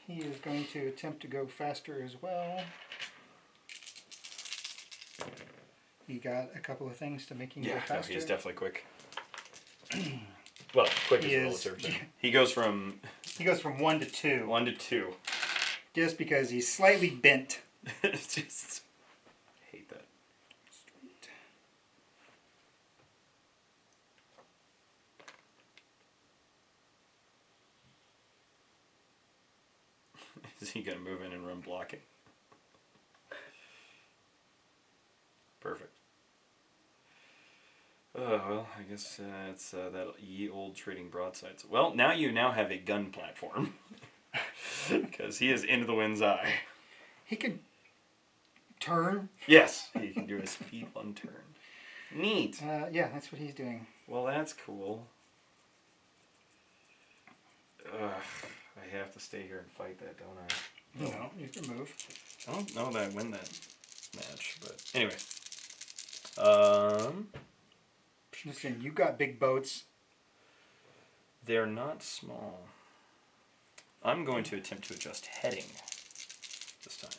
He is going to attempt to go faster as well. He got a couple of things to make him go faster. Yeah, he's definitely quick. Well, quick is relative. He goes from 1 to 2. 1 to 2. Just because he's slightly bent. Just hate that. Straight. Is he gonna move in and run blocking? Perfect. Oh, well, I guess it's that ye old trading broadsides. Well, now you have a gun platform. Because he is into the wind's eye. He can turn. Yes, he can do a speed 1 turn. Neat. Yeah, that's what he's doing. Well, that's cool. Ugh, I have to stay here and fight that, don't I? No, you can move. I don't know that I win that match, but anyway. Listen, you got big boats. They're not small. I'm going to attempt to adjust heading this time.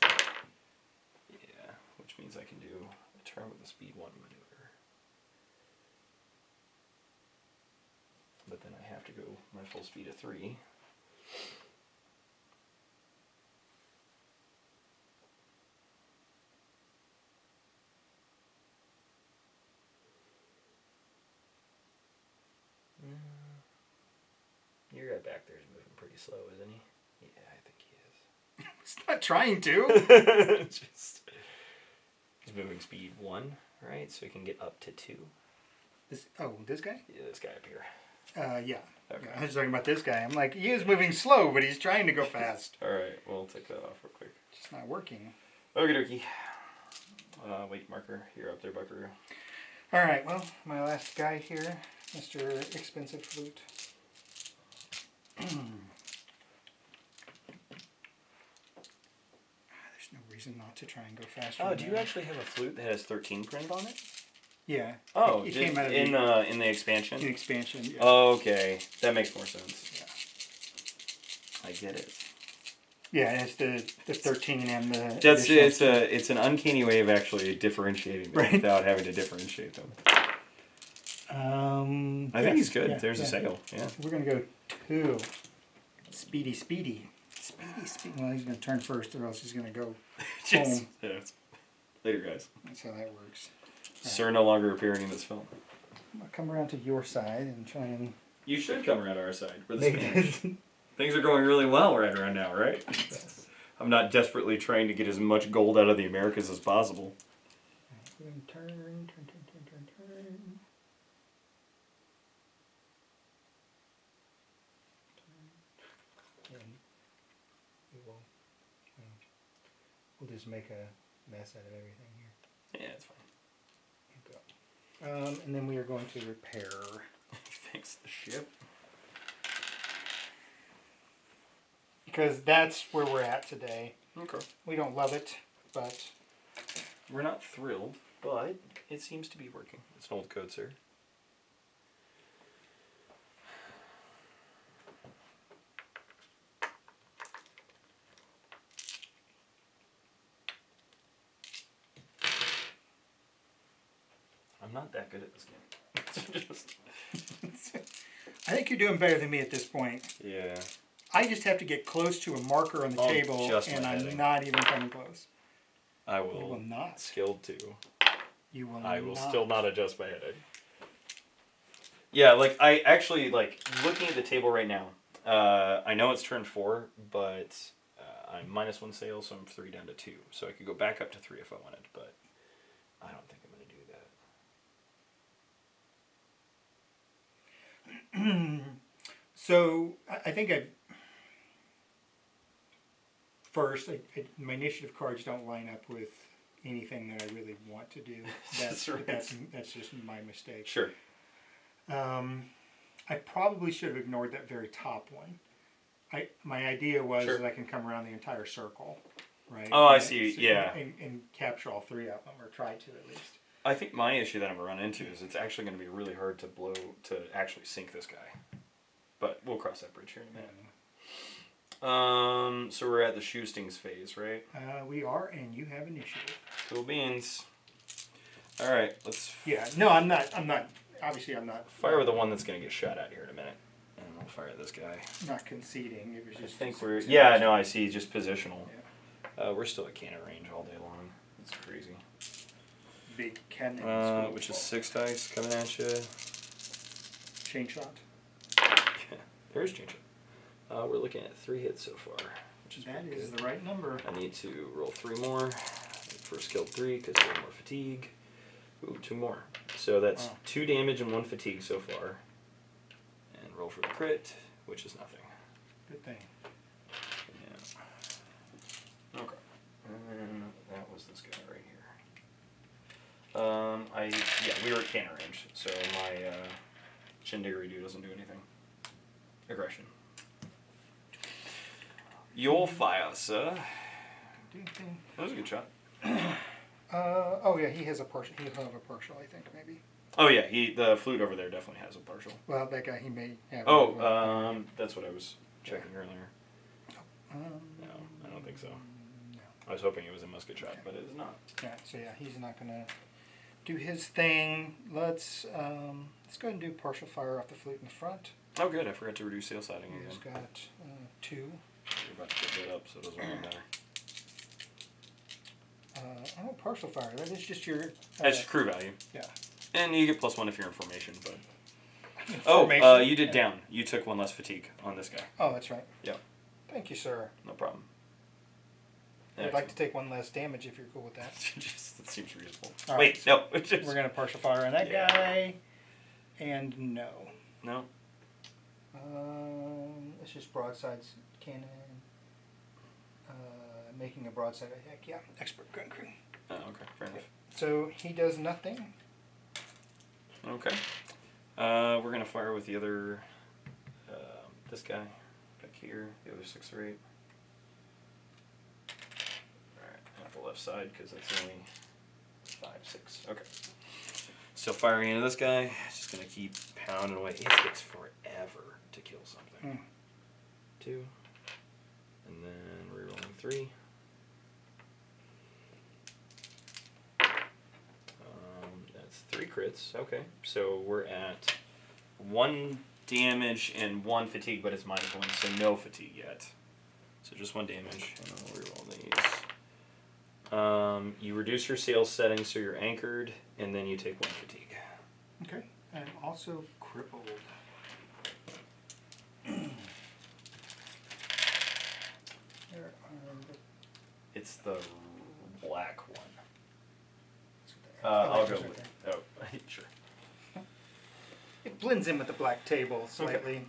Yeah, which means I can do a turn with a speed 1 maneuver. But then I have to go my full speed of 3. Your guy back there is moving pretty slow, isn't he? Yeah, I think he is. He's not trying to. He's moving speed 1, right? So he can get up to 2. This guy? Yeah, this guy up here. Yeah. Okay. Yeah. I was talking about this guy. I'm like, he is moving slow, but he's trying to go fast. Alright, we'll take that off real quick. It's just not working. Okie dokie. Wait marker. You're up there, Buckaroo. Alright, well, my last guy here, Mr. Expensive Fluyt. There's no reason not to try and go faster. Oh, do you actually have a flute that has 13 print on it? Yeah. Oh, it came out of in the expansion? In expansion, yeah. Oh, okay. That makes more sense. Yeah. I get it. Yeah, it's the 13 and the... It's an uncanny way of actually differentiating them without having to differentiate them. I think he's good. There's a sail. Yeah. We're going to go 2. Speedy. Well, he's going to turn first or else he's going to go home. Yeah. Later, guys. That's how that works. Sir no longer appearing in this film. I'll come around to your side and try and... You should come around our side. We're the Spanish. Things are going really well right around now, right? I'm not desperately trying to get as much gold out of the Americas as possible. We're going to turn. We'll just make a mess out of everything here. Yeah, it's fine. And then we are going to repair. Fix the ship. Because that's where we're at today. Okay. We don't love it, but... We're not thrilled, but it seems to be working. It's an old code, sir. I'm not that good at this game. I think you're doing better than me at this point. Yeah. I just have to get close to a marker on the table, and I'm not even coming close. I will. You will not. Skilled too. You will I will not. still not adjust my heading. Yeah, like, I actually, like, looking at the table right now, I know it's turn 4, but I'm -1 sail, so I'm 3 down to 2. So I could go back up to 3 if I wanted, but I don't think I'm going to do that. So, I think first, my initiative cards don't line up with anything that I really want to do. That's just my mistake. Sure. I probably should have ignored that very top one. My idea was Sure. that I can come around the entire circle, right? Oh, I And see, so- yeah. And capture all three of them, or try to at least. I think my issue that I'm gonna run into is it's actually gonna be really hard to actually sink this guy. But we'll cross that bridge here in a minute. So we're at the shoestings phase, right? We are, and you have initiative. Cool beans. All right, let's Yeah. No, I'm not. Obviously, I'm not. fire with the one that's gonna get shot at here in a minute, and we'll fire at this guy. Not conceding. It was I just. think we're no, I see, just positional. Yeah. We're still at cannon range all day long. It's crazy. Big cannon. Which is 6 dice coming at you. Chain shot. There's change. We're looking at 3 hits so far, which is That pretty is good. the right number. I need to roll 3 more. First killed 3 because I have more fatigue. Ooh, 2 more. So that's 2 damage and 1 fatigue so far. And roll for the crit, which is nothing. Good thing. Yeah. Okay. And that was this guy right here. We were at cannon range, so my Shindiggery doesn't do anything. Aggression. You'll fire, sir. That was a good shot. Oh yeah, he has a partial. He'll have a partial, I think, maybe. Oh yeah, the flute over there definitely has a partial. Well, that guy, he may have. That's what I was checking earlier. No, I don't think so. No. I was hoping it was a musket shot, but it is not. Yeah. So yeah, he's not gonna do his thing. Let's go ahead and do partial fire off the flute in the front. Oh good, I forgot to reduce sail siding He's again. got 2. You're about to get that up, so it doesn't really matter. Partial fire. That is just your. That's crew value. Yeah. And you get +1 if you're in formation, but. Formation, you did down. You took 1 less fatigue on this guy. Oh, that's right. Yep. Thank you, sir. No problem. I'd like to take 1 less damage if you're cool with that. That seems reasonable. All Wait, right, no. We're gonna partial fire on that guy, and no. No. It's just broadsides cannon. Making a broadside attack. Yeah, expert gun crew. Oh, okay, fair enough. So he does nothing. Okay. We're gonna fire with the other. This guy back here. The other 6 or 8. Alright, at the left side because that's only 5, 6. Okay. Still firing into this guy. Just gonna keep pounding away. It takes forever to kill something. 2. And then rerolling 3. That's 3 crits. Okay. So we're at 1 damage and 1 fatigue, but it's -1, so no fatigue yet. So just 1 damage, and I'll reroll these. You reduce your sail setting so you're anchored, and then you take 1 fatigue. Okay. I'm also crippled. It's the black one. I'll go with it. Oh, sure. It blends in with the black table slightly. Okay.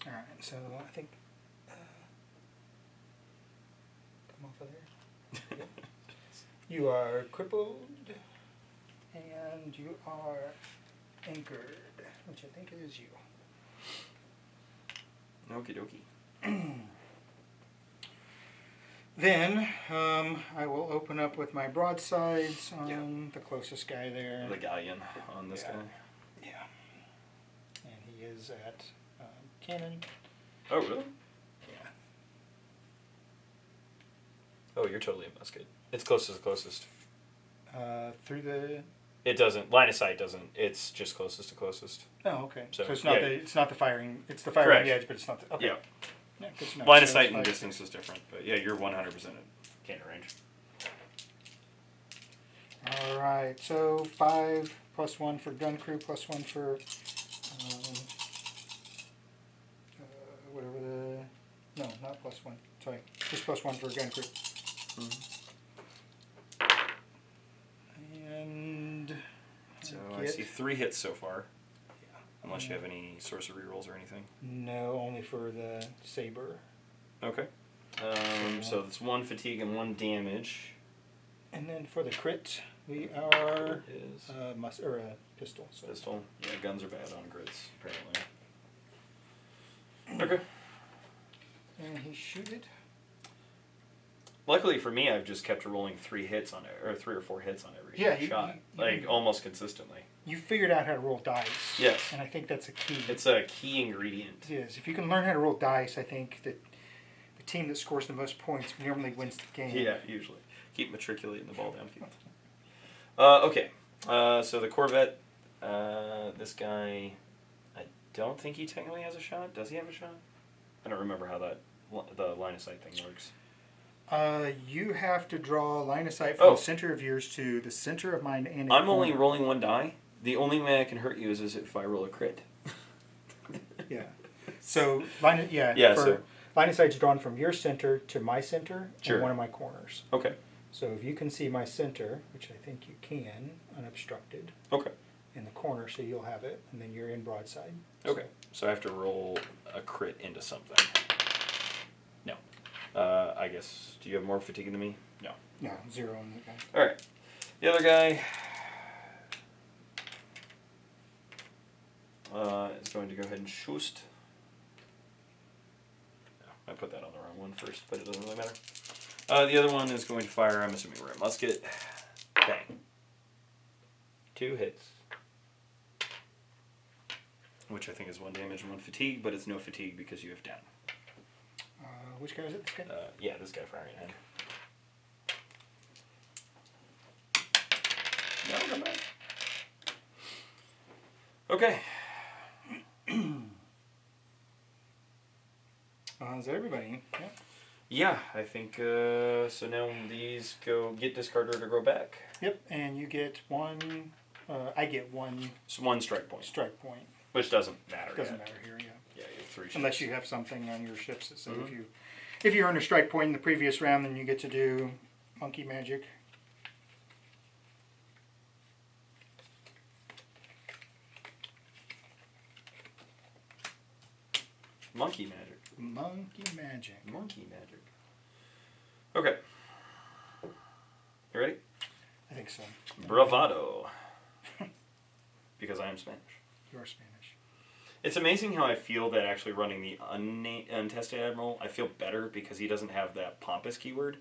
All right, so I think come off of there. You are crippled, and you are anchored, which I think is you. Okie dokie. Then I will open up with my broadsides on the closest guy there. The galleon on this guy. Yeah. And he is at cannon. Oh, really? Yeah. Oh, you're totally a musket. It's closest to closest. Through the. It doesn't. Line of sight doesn't. It's just closest to closest. Oh, okay. So, So it's not yeah. it's not the firing. It's the firing Correct. on the edge, but it's not the. Okay. Yeah. Yeah, good to know. Line of So sight it's and 5, distance is different, but yeah, you're 100% at cannon range. All right. So 5 plus 1 for gun crew, plus 1 for whatever the. No, not plus 1. Sorry, just plus 1 for gun crew. And So I see 3 hits so far. Unless you have any sorcery rolls or anything. no, only for the saber. Okay. So that's 1 fatigue and 1 damage. And then for the crit, We are Is a pistol. So. pistol. Yeah, guns are bad on grits, apparently. Okay. And he shoot it. Luckily for me, I've just kept rolling 3 hits on it, or 3 or 4 hits on every shot, almost consistently. You figured out how to roll dice. Yes. And I think that's a key. It's a key ingredient. It is. If you can learn how to roll dice, I think that the team that scores the most points normally wins the game. Yeah, usually. Keep matriculating the ball downfield. Okay. So the Corvette, this guy, I don't think he technically has a shot. Does he have a shot? I don't remember how the line of sight thing works. You have to draw a line of sight from the center of yours to the center of mine and I'm only rolling 1 die. The only way I can hurt you is if I roll a crit. Yeah. So line of sight's drawn from your center to my center and one of my corners. Okay. So if you can see my center, which I think you can, unobstructed. Okay. In the corner, so you'll have it, and then you're in broadside. Okay. So I have to roll a crit into something. No. I guess. Do you have more fatigue than me? No. No, 0 on that guy. All right. The other guy is going to go ahead and shoot. No, I put that on the wrong one first, but it doesn't really matter. The other one is going to fire, I'm assuming we're a musket. Bang. 2 hits. Which I think is 1 damage and 1 fatigue, but it's no fatigue because you have down. Which guy is it? This guy? Yeah, this guy firing ahead. No, come back. Okay. Is that everybody? Yeah. Yeah, I think so. Now these get discarded or go back. Yep, and you get 1. I get 1. So 1 strike point. Strike point. Which doesn't matter. Doesn't matter here. Yeah. Yeah, you have 3 ships. Unless you have something on your ships that says if you earn a strike point in the previous round, then you get to do monkey magic. Monkey magic. Monkey magic. Monkey magic. Okay. You ready? I think so. Bravado. Because I am Spanish. You're Spanish. It's amazing how I feel that actually running the untested admiral, I feel better because he doesn't have that pompous keyword.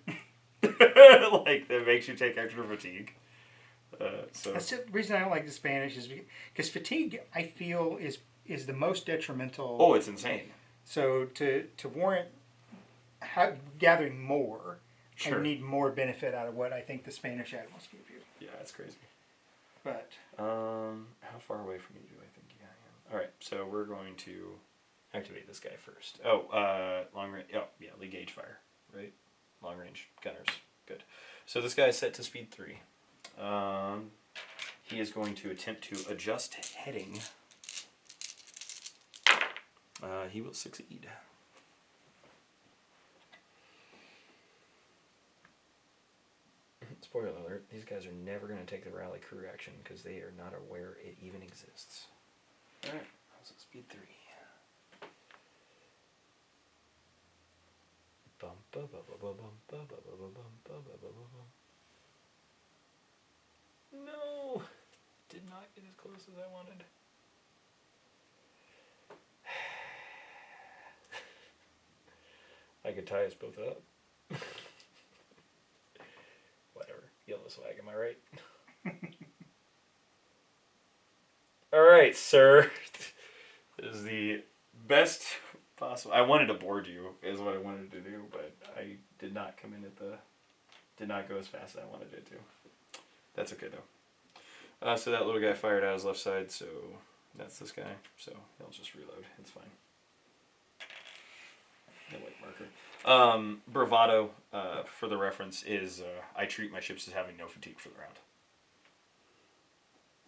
Like, that makes you take extra fatigue. So that's the reason I don't like the Spanish is because fatigue, I feel, is the most detrimental. Oh, it's insane. So to warrant gathering more, Sure. I need more benefit out of what I think the Spanish admirals give you. Yeah, that's crazy. But how far away from you do I think I am? All right, so we're going to activate this guy first. Oh, long range. Oh, yeah, Lee gauge fire, right? Long range gunners. Good. So this guy is set to speed 3. He is going to attempt to adjust heading. He will succeed. Spoiler alert, these guys are never going to take the rally crew action because they are not aware it even exists. Alright, so speed 3. No! Did not get as close as I wanted. I could tie us both up. Whatever. Yellow swag, am I right? Alright, sir. This is the best possible. I wanted to board you, is what I wanted to do, but I did not come in did not go as fast as I wanted it to. That's okay, though. So that little guy fired out his left side, so that's this guy. So he'll just reload. It's fine. No white marker. Bravado, for the reference, is I treat my ships as having no fatigue for the round.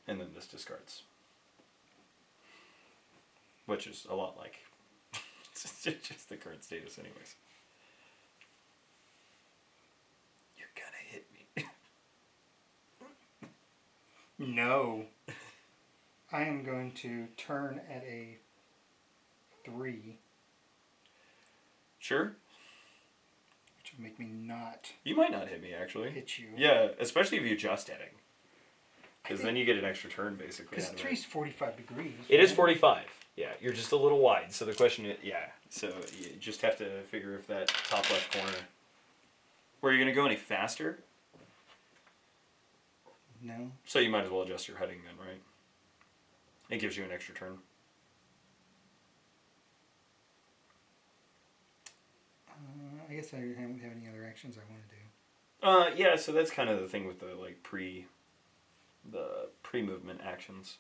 And then this discards. Which is a lot like just the current status anyways. You're gonna hit me. no. I am going to turn at a 3. Sure. Which would make me not You might not hit me, actually. hit you. Yeah, especially if you adjust heading. Because then you get an extra turn, basically. Because 3's 45 degrees. It is 45. Yeah, you're just a little wide. So the question is, yeah. So you just have to figure if that top left corner. Were you going to go any faster? No. So you might as well adjust your heading then, right? It gives you an extra turn. I guess I don't have any other actions I want to do. Yeah, so that's kind of the thing with the like pre-movement actions.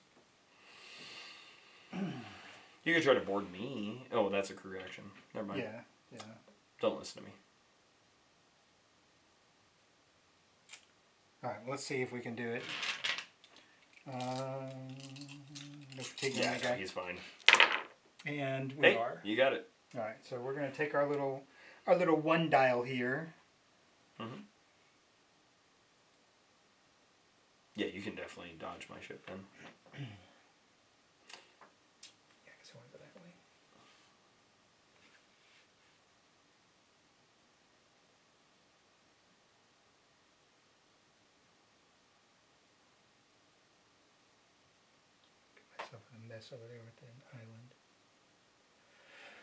You could try to board me. Oh, that's a crew action. Never mind. Yeah. Don't listen to me. All right, let's see if we can do it. No fatigue on that guy. He's fine. And we are. You got it. All right, so we're going to take our little one dial here. Mm-hmm. Yeah, you can definitely dodge my ship then. Yeah, because I want to go that way. Get myself in a mess over there with the island.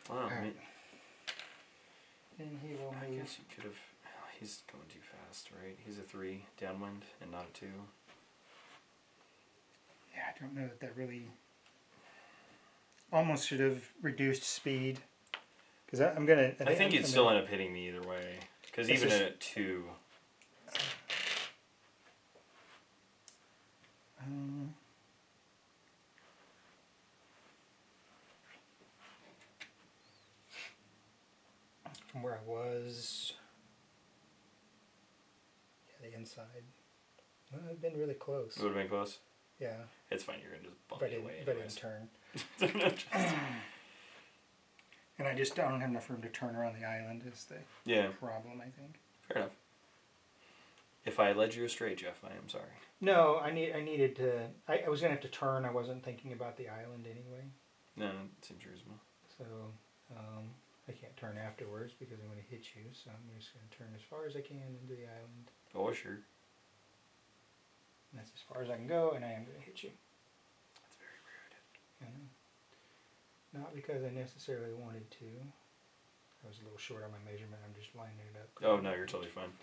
Wow. Right. And he will I move. guess you could have... He's going too fast, right? He's a 3 downwind and not a 2. Yeah, I don't know that really... Almost should have reduced speed. Because I'm going to... I think you'd still end up hitting me either way. Because even at a 2... From where I was... Yeah, the inside. Well, I've been really close. It would have been close? Yeah. It's fine, you're going to just bump But me away in anyways. turn. And I just don't have enough room to turn around the island is the problem, I think. Fair enough. If I led you astray, Jeff, I am sorry. No, I needed to... I was going to have to turn. I wasn't thinking about the island anyway. No, it seems reasonable. So, I can't turn afterwards because I'm going to hit you. So I'm just going to turn as far as I can into the island. Oh, sure. And that's as far as I can go, and I am going to hit you. That's very rude. I know. Not because I necessarily wanted to. I was a little short on my measurement. I'm just lining it up. Oh, no, you're totally fine.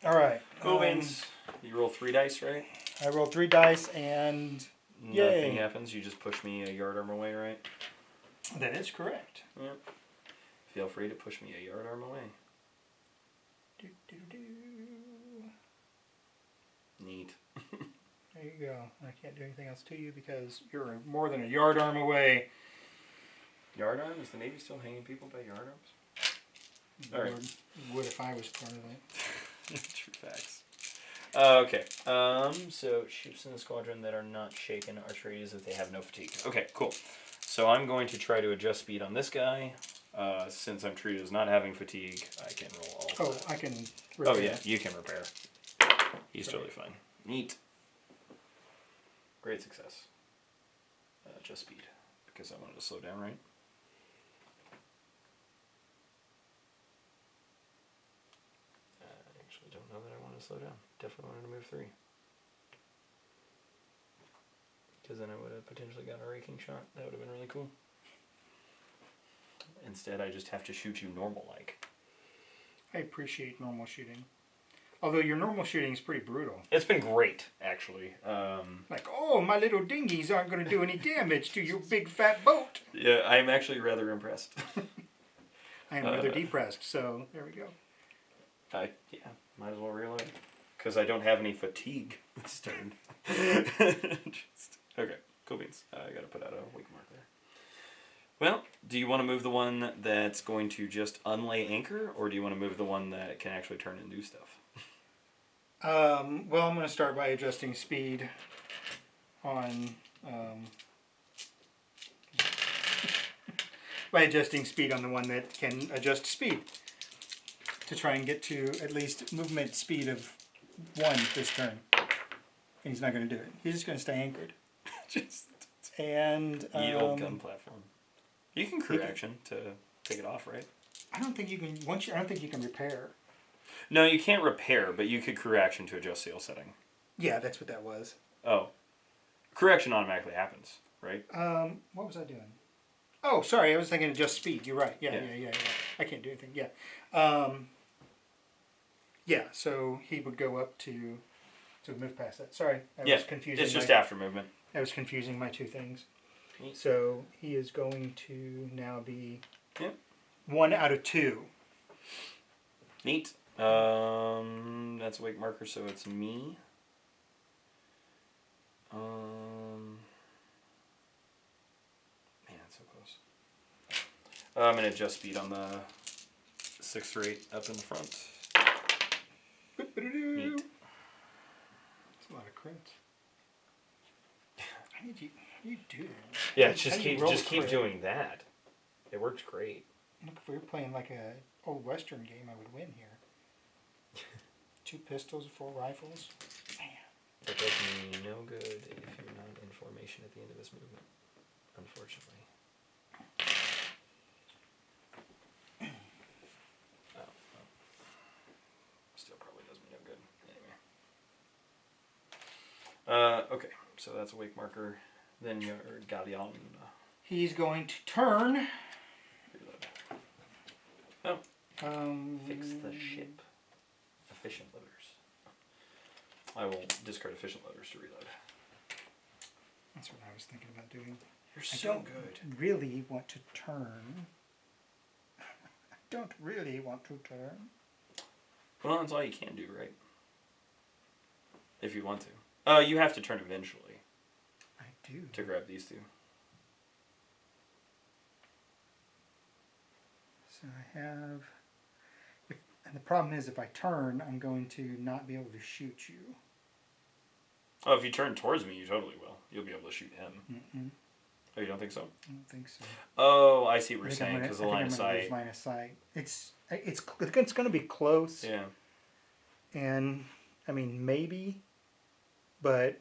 All right. Cool beans. You roll 3 dice, right? I rolled 3 dice, and nothing happens. You just push me a yard arm away, right? that is correct. Yeah. Feel free to push me a yard arm away. Do, do, do. Neat. There you go. I can't do anything else to you because you're more than a yard arm away. Yard arm? Is the Navy still hanging people by yard arms? All right. Would if I was part of it. True facts. Okay. So ships in the squadron that are not shaken are traded if they have no fatigue. Okay, cool. So I'm going to try to adjust speed on this guy. Since I'm treated as not having fatigue, I can roll all. Oh, I can repair. Oh yeah, you can repair. He's totally fine. Neat. Great success. Just speed, because I wanted to slow down, right? I actually don't know that I wanted to slow down. Definitely wanted to move 3. Because then I would have potentially got a raking shot. That would have been really cool. Instead, I just have to shoot you normal-like. I appreciate normal shooting. Although your normal shooting is pretty brutal. It's been great, actually. Like, oh, my little dinghies aren't going to do any damage to your big fat boat. Yeah, I'm actually rather impressed. I am rather depressed, so there we go. Yeah, might as well reload. Because I don't have any fatigue this turn. Okay, cool beans. I gotta put out a weak mark there. Well, do you want to move the one that's going to just unlay anchor, or do you want to move the one that can actually turn and do stuff? Well, I'm going to start by adjusting speed on... by adjusting speed on the one that can adjust speed. To try and get to at least movement speed of 1 this turn. And he's not going to do it. He's just going to stay anchored. And Ye old gun platform. You can crew action to take it off, right? I don't think you can. I don't think you can repair. No, you can't repair, but you could crew action to adjust sail setting. Yeah, that's what that was. Oh. Correction automatically happens, right? What was I doing? Oh, sorry, I was thinking of just speed. You're right. Yeah. I can't do anything. Yeah. Yeah, so he would go up to move past that. Sorry, I was confusing. It's just after movement. I was confusing my two things. Neat. So he is going to now be 1 out of 2. Neat. That's a wake marker, so it's me. Man, it's so close. I'm gonna adjust speed on the 6 rate up in the front. Neat. That's a lot of crits. How did you do that? Yeah, just keep doing that. It works great. Look, if we were playing like a old Western game, I would win here. 2 pistols, 4 rifles. Man. That does me no good if you're not in formation at the end of this movement, unfortunately. Still probably does me no good. Anyway. Okay, so that's a wake marker. Then your galleon. He's going to turn. Reload. Oh. Fix the ship. Efficient loaders. I will discard efficient loaders to reload. That's what I was thinking about doing. You're so good. I don't really want to turn. I don't really want to turn. Well, that's all you can do, right? If you want to. You have to turn eventually. I do. To grab these 2. So I have... And the problem is, if I turn, I'm going to not be able to shoot you. Oh, if you turn towards me, you totally will. You'll be able to shoot him. Mm-mm. Oh, you don't think so? I don't think so. Oh, I see what you're saying, because the line of sight. Line of sight. It's going to be close. Yeah. And, I mean, maybe, but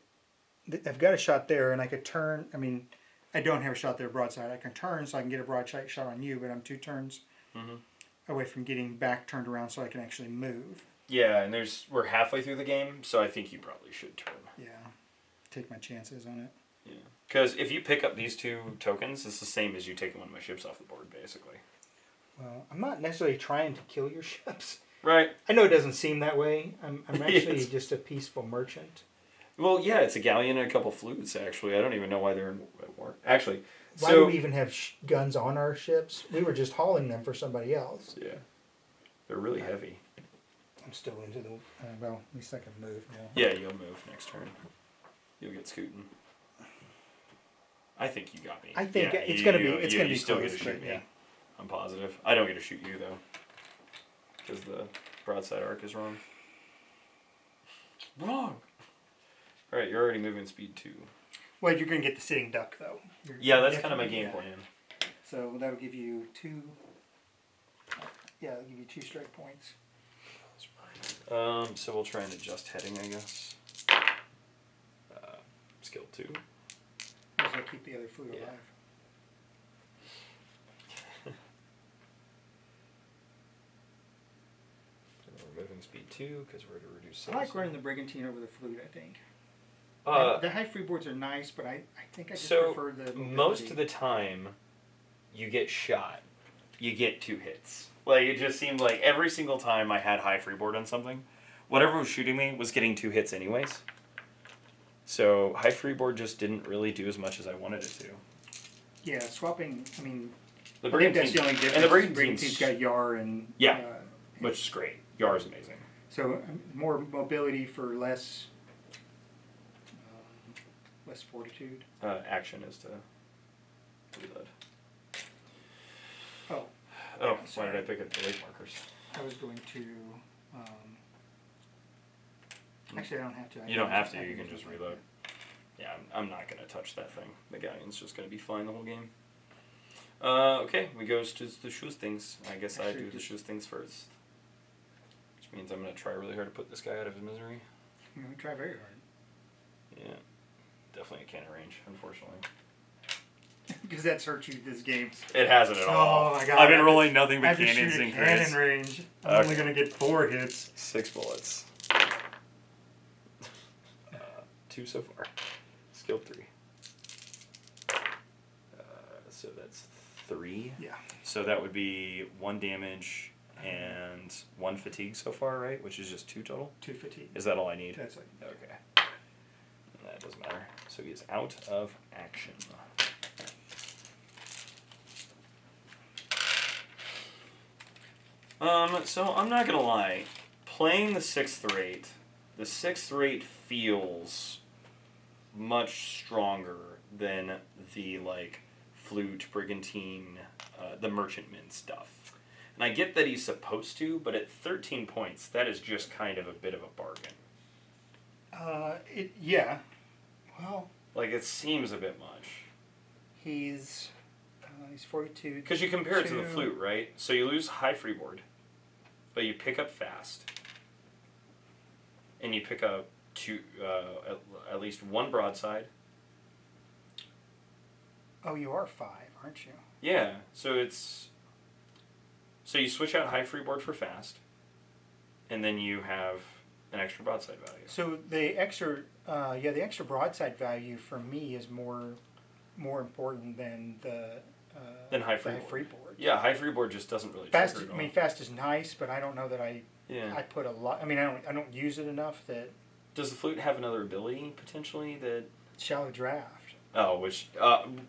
I've got a shot there, and I could turn. I mean, I don't have a shot there broadside. I can turn so I can get a broadside shot on you, but I'm 2 turns away from getting back turned around so I can actually move. Yeah, and we're halfway through the game, so I think you probably should turn. Yeah, take my chances on it. Yeah, because if you pick up these 2 tokens, it's the same as you taking one of my ships off the board, basically. Well, I'm not necessarily trying to kill your ships. Right. I know it doesn't seem that way. I'm actually just a peaceful merchant. Well, yeah, it's a galleon and a couple Fluyts, actually. I don't even know why they're in war. Actually, why do we even have guns on our ships? We were just hauling them for somebody else. Yeah. They're really heavy. I'm still into the... well, at least I can move now. Yeah, you'll move next turn. You'll get scooting. I think you got me. I think it's going to be You still close, get to shoot me. Yeah. I'm positive. I don't get to shoot you, though. Because the broadside arc is wrong. Wrong! Alright, you're already moving speed 2. Well, you're going to get the sitting duck, though. Yeah, that's kind of my game plan. So that'll give you 2... Yeah, it'll give you 2 strike points. So we'll try and adjust heading, I guess. Skill 2. Does that keep the other Fluyt alive? So we're moving speed 2 because we're to reduce. I like running the Brigantine over the Fluyt, I think. The high freeboards are nice, but I think I just prefer the mobility. Most of the time, you get shot. You get 2 hits. Like, it just seemed like every single time I had high freeboard on something, whatever was shooting me was getting 2 hits anyways. So high freeboard just didn't really do as much as I wanted it to. Yeah, swapping, I mean, I think that's the only difference. And the Brigantine's got Yar and... Yeah, which is great. Yar is amazing. So more mobility for less fortitude. Action is to reload. Oh. Oh, why did I pick up the lake markers? I was going to... actually, I don't have to. You don't have to. You can just reload. Yeah, I'm not going to touch that thing. The galleon's just going to be fine the whole game. Okay, we go to the shoes things. I guess I do the shoes things first. Which means I'm going to try really hard to put this guy out of his misery. You're going to try very hard. Yeah. Definitely a cannon range, unfortunately. Because that's hurt you this game. It hasn't at all. Oh my god. I've been rolling nothing but cannons and crits. Cannon range. I'm only going to get 4 hits. 6 bullets. 2 so far. Skill 3. So that's 3. Yeah. So that would be 1 damage and 1 fatigue so far, right? Which is just 2 total? 2 fatigue. Is that all I need? That's it. Okay. That doesn't matter. So he is out of action. So I'm not gonna lie. Playing the 6th rate feels much stronger than the like Fluyt, Brigantine, the Merchantman stuff. And I get that he's supposed to, but at 13 points, that is just kind of a bit of a bargain. Yeah. Well, Like, it seems a bit much. he's fortitude. Because you compare it to the Fluyt, right? So you lose high freeboard, but you pick up fast. And you pick up at least 1 broadside. Oh, you are 5, aren't you? Yeah, so you switch out high freeboard for fast, and then you have an extra broadside value. So the extra broadside value for me is more important than the High the freeboard. Yeah, high freeboard just doesn't really fast. trigger at I mean, all. fast is nice, but I don't know that I put a lot. I mean, I don't use it enough that. Does the Fluyt have another ability potentially that? Shallow draft. Oh, which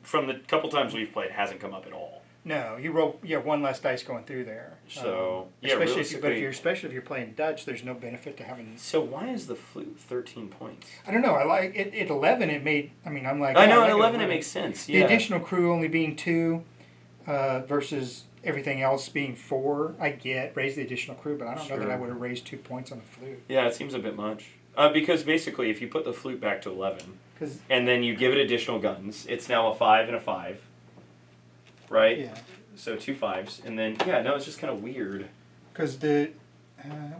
from the couple times we've played hasn't come up at all. No, you roll 1 less dice going through there. So especially if you're playing Dutch, there's no benefit to having. So why is the Fluyt 13 points? I don't know. I like it at 11. It made. I mean, I'm like. I know like at 11 it makes sense. The Yeah. additional crew only being 2, versus everything else being 4. I get raise the additional crew, but I don't know that I would have raised 2 points on the Fluyt. Yeah, it seems a bit much. Because basically, if you put the Fluyt back to 11, Cause, and then you give it additional guns, it's now a 5 and a 5, right? yeah. So 2 5s, and then it's just kind of weird. Because it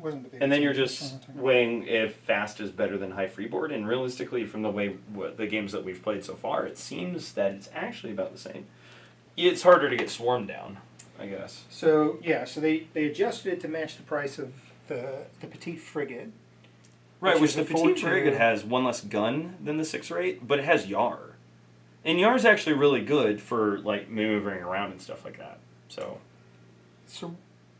wasn't the biggest. And then you're just weighing if fast is better than high freeboard, and realistically, from the way the games that we've played so far, it seems that it's actually about the same. It's harder to get swarmed down, I guess. So they adjusted it to match the price of the Petit Frigate. Right, which the is a Petit Frigate has 1 less gun than the 6 rate, but it has Yar. And Yar's actually really good for like maneuvering around and stuff like that. So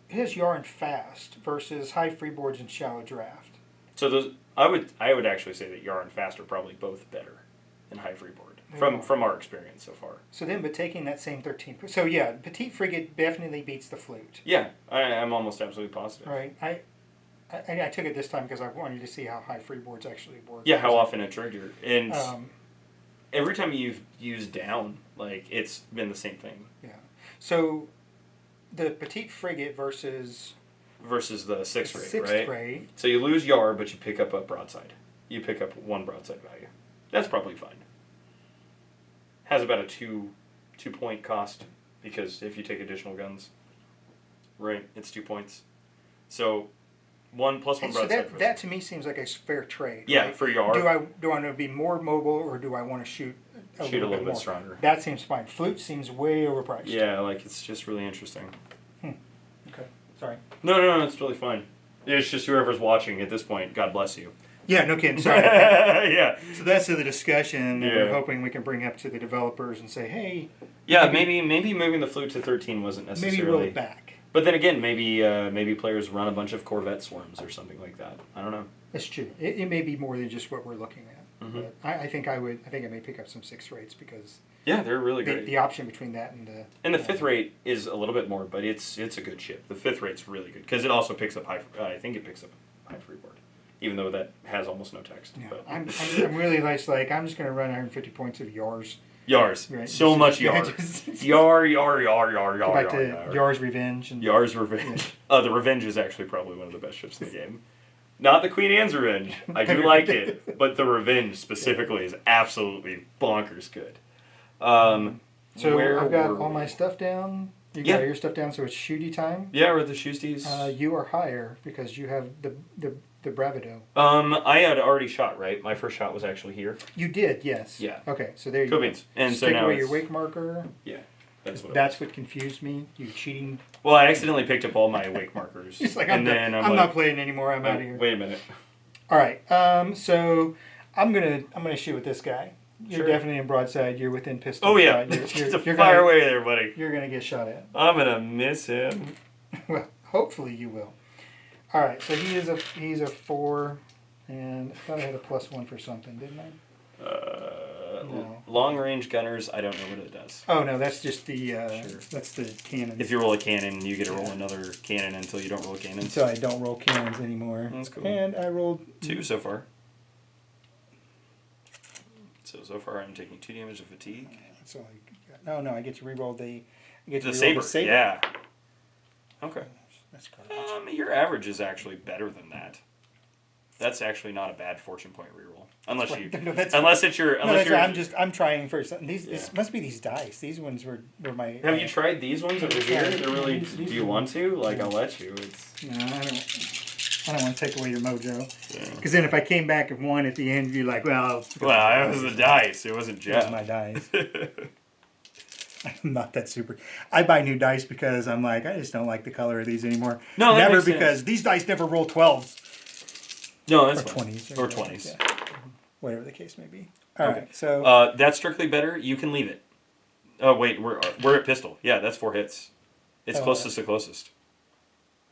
it has Yar and fast versus high freeboards and shallow draft. So those I would actually say that Yar and fast are probably both better than high freeboard from our experience so far. So then, but taking that same 13, so yeah, Petit Frigate definitely beats the Fluyt. Yeah, I'm almost absolutely positive. Right, I took it this time because I wanted to see how high freeboards actually work. Yeah, how often it triggered, and every time you've used down, like it's been the same thing. Yeah, so the Petit Frigate versus the 6 rate, 6th right? rate. So you lose Yar, but you pick up a broadside. You pick up 1 broadside value. That's probably fine. Has about a 2 point cost because if you take additional guns, right, it's 2 points. So 1 plus 1 So broadside. that to me seems like a fair trade. Yeah, right? for Yar. Do I want to be more mobile or do I want to shoot a little bit more? Stronger? That seems fine. Fluyt seems way overpriced. Yeah, like it's just really interesting. Okay, sorry. No, it's totally fine. It's just whoever's watching at this point, God bless you. Yeah, no kidding. Sorry. Yeah. So that's the discussion that Yeah. we're hoping we can bring up to the developers and say, hey, Yeah, maybe moving the Fluyt to 13 wasn't necessarily. maybe roll it back. But then again, maybe players run a bunch of Corvette swarms or something like that. I don't know. That's true. It may be more than just what we're looking at. Mm-hmm. But I think I may pick up some 6 rates because Yeah, they're really great. the option between that and the... And the 5th rate is a little bit more, but it's a good ship. The 5th rate's really good because it also picks up high. I think it picks up high freeboard, even though that has almost no text. Yeah, But. I'm really like I'm just going to run 150 points of Yars. Yars. Right. So much Yar. Yar. Go back to Yar's Revenge. And, Yar's Revenge. The Revenge is actually probably one of the best ships in the game. Not the Queen Anne's Revenge. I do like it, but the Revenge specifically is absolutely bonkers good. So where I've got were all we? my stuff down. You Yeah. got your stuff down, so it's shooty time. Yeah, or the Shoesties. You are higher because you have the bravado. I had already shot, right? My first shot was actually here. You did, yes. Yeah. Okay, so there you Cool go. beans. And so Take now away your it's- wake marker. Yeah, that's what. That's what confused me. You cheating. Well, I accidentally picked up all my wake markers. It's like and I'm then not playing anymore. I'm out of here. Wait a minute. All right. So I'm gonna shoot with this guy. You're Sure. definitely in broadside. You're within pistol. Oh yeah, shot. you're fire away there, buddy. You're gonna get shot at. I'm gonna miss him. Well, hopefully you will. All right, so he's a 4, and I thought I had a +1 for something, didn't I? No. Long range gunners, I don't know what it does. Oh no, that's just the Sure. that's the cannon. If you roll a cannon, you get to roll another cannon until you don't roll cannons. Until I don't roll cannons anymore. That's cool. And I rolled 2 so far. So far I'm taking 2 damage of fatigue. That's all I got. No, I get to reroll the. I get to The reroll saber, yeah. Okay. That's garbage. Your average is actually better than that. That's actually not a bad fortune point reroll, unless you, No, that's unless it's your, No, unless that's you're. right. I'm trying for something. These Yeah. this must be these dice. These ones were my. Have you tried these ones over here? They're really. These Do you want to? Like, Yeah. I'll let you. It's. No, I don't want to take away your mojo. Yeah. Because then if I came back and won at the end, you'd be like, well, Well, it was the dice. It wasn't It Jeff. was my dice. I'm not that super. I buy new dice because I'm like, I just don't like the color of these anymore. No, that never makes because sense. these dice never roll 12s No, that's or fine. 20s Or 20s. Yeah. Whatever the case may be. All Okay. right, so That's strictly better. You can leave it. Oh wait, we're at pistol. Yeah, that's 4 hits. It's closest to closest.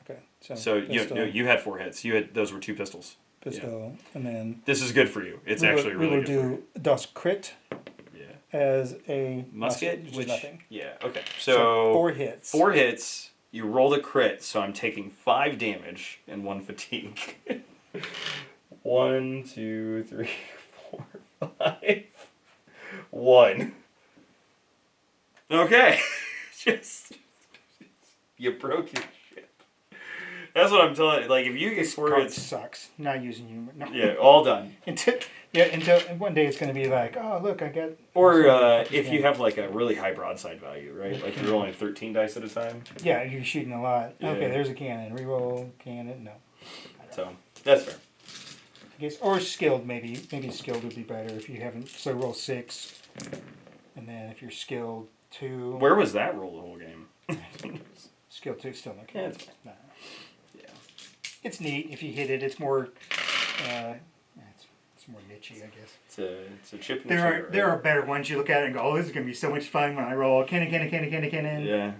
okay, So pistol, you had 4 hits. Those were 2 pistols. pistol, and then This is good for you. It's actually we really will good for you. do das crit Yeah. as a Musket, which is which nothing. yeah, okay. So So 4 hits. 4 hits. You rolled a crit, so I'm taking 5 damage and 1 fatigue. 1, 2, 3, 4, 5. 1. Okay. Just you broke your ship. That's what I'm telling you. Like if you get This 4 card hits, sucks. Not using humor. No. yeah, all done. Until one day it's going to be like, oh look, I got. Or if you have like a really high broadside value, right? Like you're rolling 13 dice at a time. Yeah, you're shooting a lot. Yeah. Okay, there's a cannon. Reroll cannon. No. So that's fair. I guess or skilled maybe. Maybe skilled would be better if you haven't. So roll 6, and then if you're skilled 2. Where was that roll the whole game? Skilled 2 still no Yeah, cannon. it's fine. No. Yeah. It's neat if you hit it. It's more. It's more nichey, I guess. It's a chip. In the There shoulder, are there right? are better ones. You look at it and go, oh, this is going to be so much fun when I roll cannon. Yeah.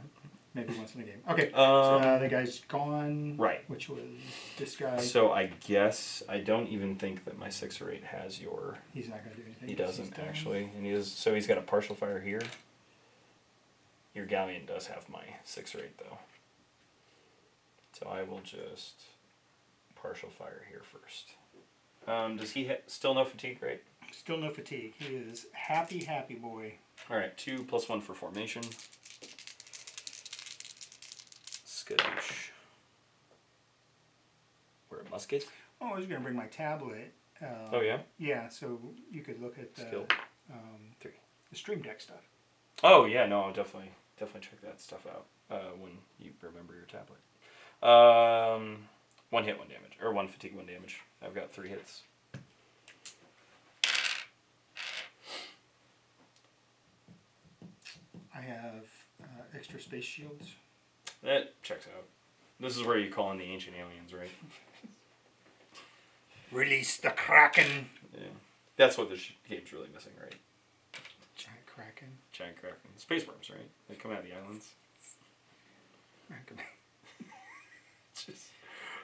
Maybe once in a game. Okay. Um, So the guy's gone. Right. Which was this guy. So I guess I don't even think that my 6 or 8 has your. He's not going to do anything. He because he's doesn't done. actually, and so he's got a partial fire here. Your galleon does have my 6 or 8 though. So I will just partial fire here first. Does he still no fatigue, right? Still no fatigue. He is happy boy. All right, 2 + 1 for formation. Skadoosh. We're a musket. Oh, I was going to bring my tablet. Oh yeah. Yeah, so you could look at Skill. 3. the Stream Deck stuff. Oh yeah, no, I'll definitely check that stuff out when you remember your tablet. 1 hit, 1 damage, or 1 fatigue, 1 damage. I've got 3 hits. I have extra space shields. That checks out. This is where you call in the ancient aliens, right? Release the Kraken. Yeah, that's what this game's really missing, right? Giant Kraken. Giant kraken, space worms, right? They come out of the islands.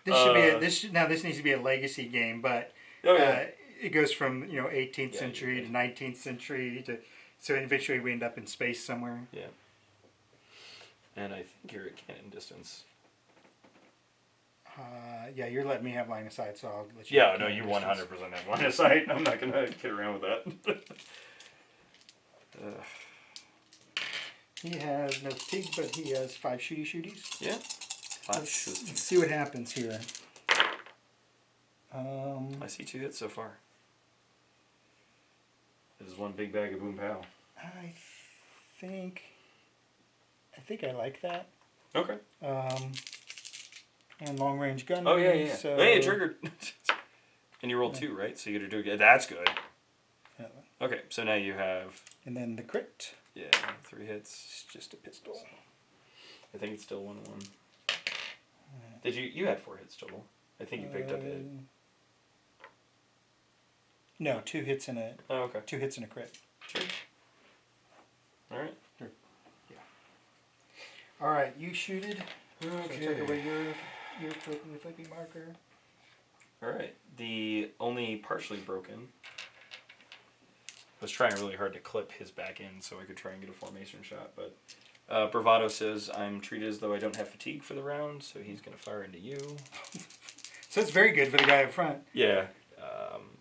This should be this needs to be a legacy game, but Oh yeah. it goes from 18th Yeah, century yeah. to 19th century to so eventually we end up in space somewhere. Yeah. And I think you're at cannon distance. Yeah, you're letting me have line of sight, so I'll let you. Yeah, have no, cannon you distance. 100% have line of sight. I'm not gonna get around with that. He has no fatigue, but he has 5 shooties. Yeah. Let's see what happens here. I see 2 hits so far. This is 1 big bag of boom pow. I think I like that. Okay. And long range gun. Oh yeah. So Hey, it triggered. And you rolled 2, right? So you get to do it again. That's good. Yeah. Okay, so now you have And then the crit. yeah 3 hits. It's just a pistol. I think it's still 1-1. Did you had 4 hits total? I think you picked up it. No, 2 hits and a Oh, okay. 2 hits and a crit. Sure. All right. Sure. Yeah. All right, you shooted. Okay. So take away your flippy marker. All right. The only partially broken. I was trying really hard to clip his back end so I could try and get a formation shot, but Bravado says I'm treated as though I don't have fatigue for the round, so he's going to fire into you. So it's very good for the guy up front. Yeah.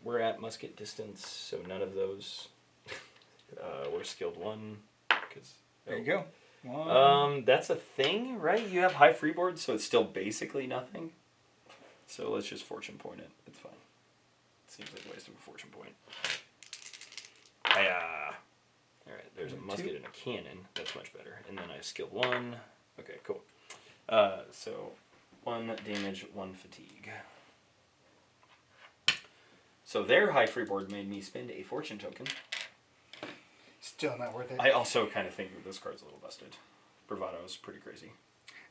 We're at musket distance, so none of those. We're skilled 1. There you go. 1. That's a thing, right? You have high freeboard, so it's still basically nothing. So let's just fortune point it. It's fine. Seems like a waste of a fortune point. Hiya! Alright, there's a musket and a cannon. That's much better. And then I have skilled 1. Okay, cool. So 1 damage, 1 fatigue. So their high freeboard made me spend a fortune token. Still not worth it. I also kind of think that this card's a little busted. Bravado's pretty crazy.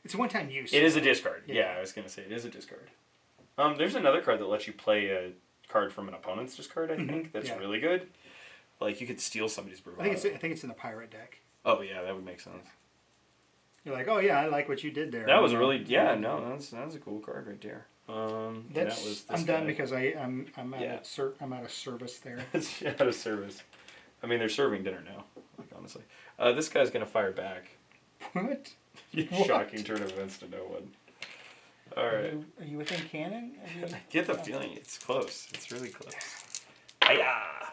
It's a one-time use. It is a discard. Yeah, I was going to say it is a discard. There's another card that lets you play a card from an opponent's discard, I think. That's really good. Like, you could steal somebody's Bravado. I think it's in the pirate deck. Oh, yeah, that would make sense. You're like, oh, yeah, I like what you did there. That was really... Yeah, no, that's a cool card right there. I'm done because I'm out of service there. It's out of service. I mean, they're serving dinner now, like, honestly. This guy's going to fire back. What? Shocking turn of events to no one. All right. Are you within cannon? I get the feeling it's close. It's really close. Hiya!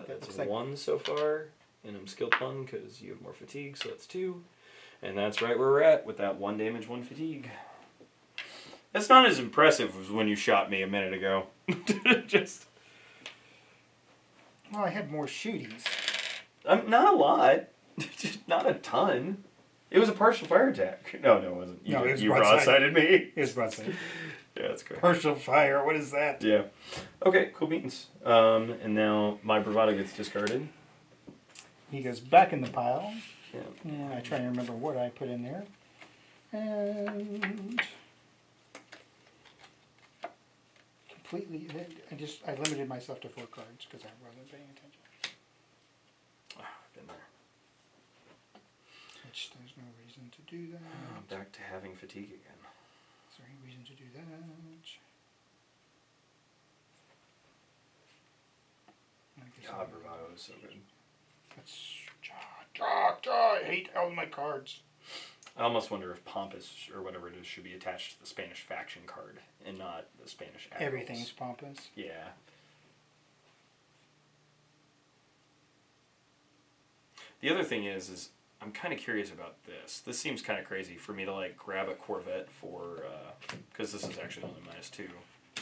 That's 1 so far, and I'm skilled 1 because you have more fatigue, so that's 2. And that's right where we're at with that 1 damage, 1 fatigue. That's not as impressive as when you shot me a minute ago. Just. Well, I had more shooties. Not a lot. Just not a ton. It was a partial fire attack. No, it wasn't. You broadsided me. It was broadside. Yeah, that's great. Partial fire. What is that? Yeah. Okay, cool beans. And now my Bravado gets discarded. He goes back in the pile. Yeah. And I try and remember what I put in there. And completely, I limited myself to 4 cards because I wasn't paying attention. I've been there. Which there's no reason to do that. Back to having fatigue again. Is there any reason to do that? God, Bravado is so good. I hate all my cards. I almost wonder if Pompous, or whatever it is, should be attached to the Spanish faction card and not the Spanish admirals. Everything's Pompous. Yeah. The other thing is I'm kind of curious about this. This seems kind of crazy for me to, like, grab a Corvette for, because this is actually only -2.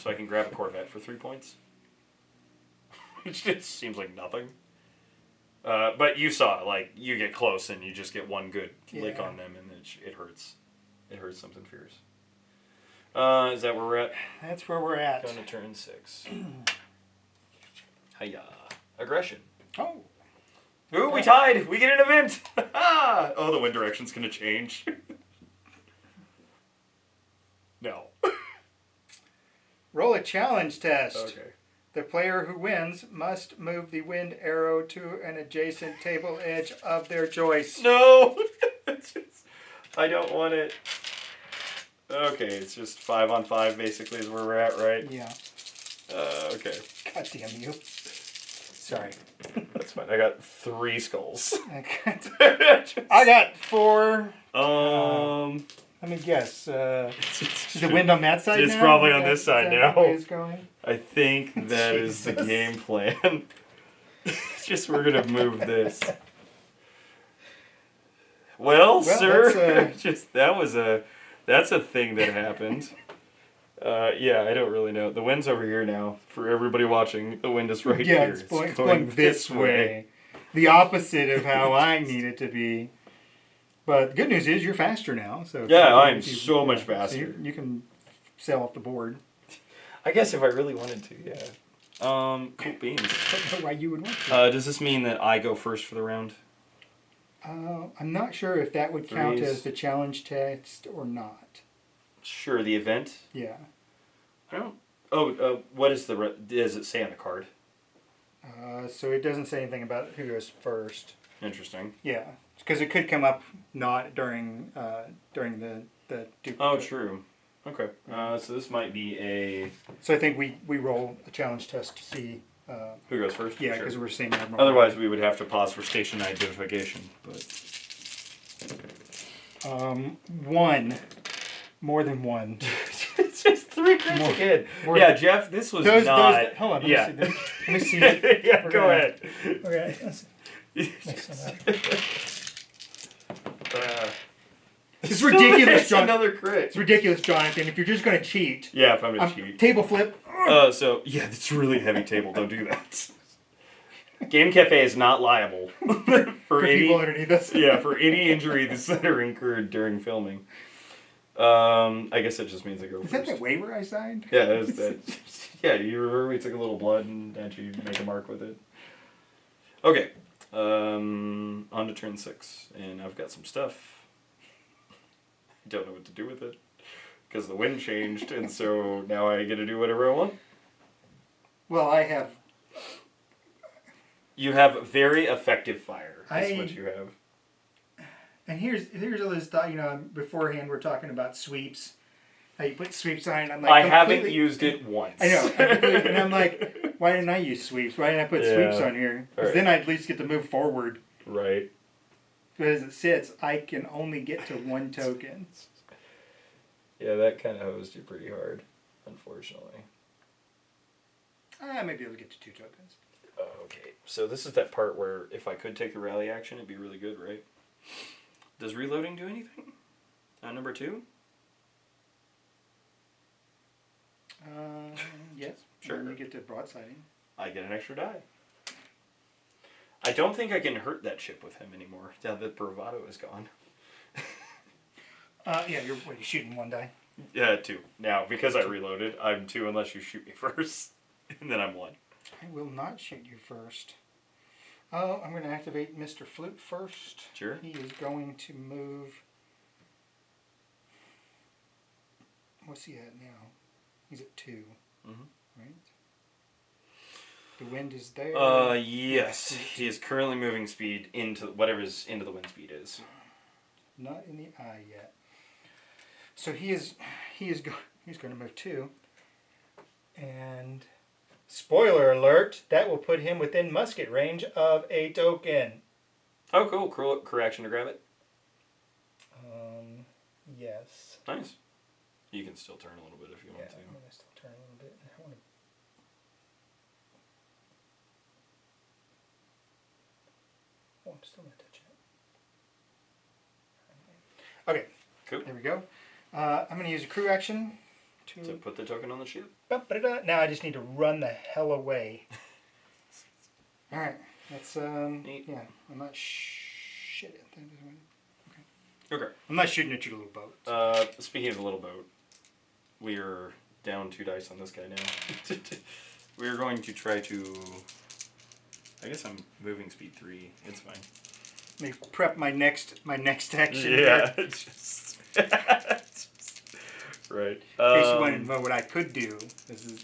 So I can grab a Corvette for 3 points. It just seems like nothing. But you saw it, like, you get close and you just get one good lick on them and it hurts. It hurts something fierce. Is that where we're at? That's where we're at. Going to turn 6. Hiya. Aggression. Oh. Ooh, we tied! We get an event! Oh, the wind direction's going to change. No. Roll a challenge test. Okay. The player who wins must move the wind arrow to an adjacent table edge of their choice. No! I don't want it. Okay, it's just 5 on 5 basically is where we're at, right? Yeah. Okay. God damn you. Sorry. That's fine. I got 3 skulls. I got 4. Let me guess. Is the wind on that side it's now? It's probably on this side now. It's going? I think that is the game plan. It's just we're going to move this. Well, sir, that's a thing that happened. Yeah, I don't really know. The wind's over here now. For everybody watching, the wind is right here. Yeah, it's going this way. The opposite of how I need it to be. But the good news is you're faster now. So yeah, I'm so much faster. So you can sail off the board. I guess if I really wanted to, yeah. Cool beans. I don't know why you would want to. Does this mean that I go first for the round? I'm not sure if that would count as the challenge test or not. Sure, the event? Yeah. What is does it say on the card? So it doesn't say anything about who goes first. Interesting. Yeah, because it could come up not during the duplicate. Oh, true. Okay. So this might be a... So I think we roll a challenge test to see... who goes first? Yeah, because we're seeing admiral. Otherwise, we would have to pause for station identification. But more than one. It's just 3 crits again. Yeah, Jeff, this was not... hold on, yeah. let me see it. Yeah, go ahead. Okay, let's it's ridiculous, It's John. another crit. It's ridiculous, Jonathan. If you're just going to cheat. Yeah, if I'm going to cheat. Table flip. So, yeah, it's really heavy table. Don't do that. Game Cafe is not liable for any people underneath us. Yeah, for any injuries that are incurred during filming. I guess it just means I go Is first. that the waiver I signed? Yeah, it was that. Yeah, you remember we took a little blood and had you make a mark with it. Okay, on to turn 6, and I've got some stuff. I don't know what to do with it because the wind changed, and so now I get to do whatever I want. Well, I have. You have very effective fire. That's what you have. And here's all this thought. Beforehand we're talking about sweeps. How you put sweeps on, and I'm like, I haven't used it once. I know, and I'm like, why didn't I use sweeps? Why didn't I put sweeps on here? Because then I'd at least get to move forward. Right. But as it sits, I can only get to 1 token. Yeah, that kind of hosed you pretty hard, unfortunately. I may be able to get to 2 tokens. Okay, so this is that part where if I could take the rally action, it'd be really good, right? Does reloading do anything? Number 2? Yes. Sure. And you get to broadsiding. I get an extra die. I don't think I can hurt that ship with him anymore, now that bravado is gone. Yeah, you're shooting 1 die? Yeah, 2. Now, because I reloaded, I'm 2 unless you shoot me first, and then I'm 1. I will not shoot you first. Oh, I'm going to activate Mr. Fluyt first. Sure. He is going to move... What's he at now? He's at 2. Mm-hmm. Right? The wind is there. Yes. He is currently moving speed into whatever his into the wind speed is. Not in the eye yet. So he's going to move 2. And spoiler alert, that will put him within musket range of a token. Oh, cool. Career action to grab it. Yes. Nice. You can still turn a little bit if you want to. I'm going to still turn a little bit. I'm still going to touch it. Okay. Cool. There we go. I'm going to use a crew action to put the token on the ship. Now I just need to run the hell away. All right. That's neat. Yeah. I'm not shit. Okay. I'm not shooting at your little boat. Speaking of the little boat, we are down 2 dice on this guy now. We're going to try to. I guess I'm moving speed 3. It's fine. Let me prep my next action. Yeah. Right. In case you want to know what I could do,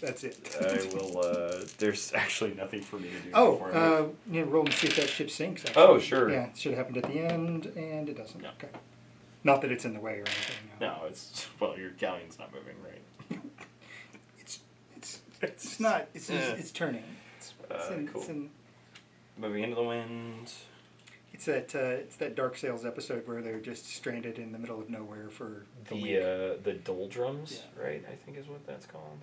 that's it. I will. There's actually nothing for me to do. Roll and see if that ship sinks. Actually. Oh, sure. Yeah, it should have happened at the end, and it doesn't. No. Okay. Not that it's in the way or anything. No, it's your galleon's not moving, right? It's not. It's turning. Cool. Moving into the wind. It's that Dark Sails episode where they're just stranded in the middle of nowhere for a week. The doldrums, right? I think is what that's called.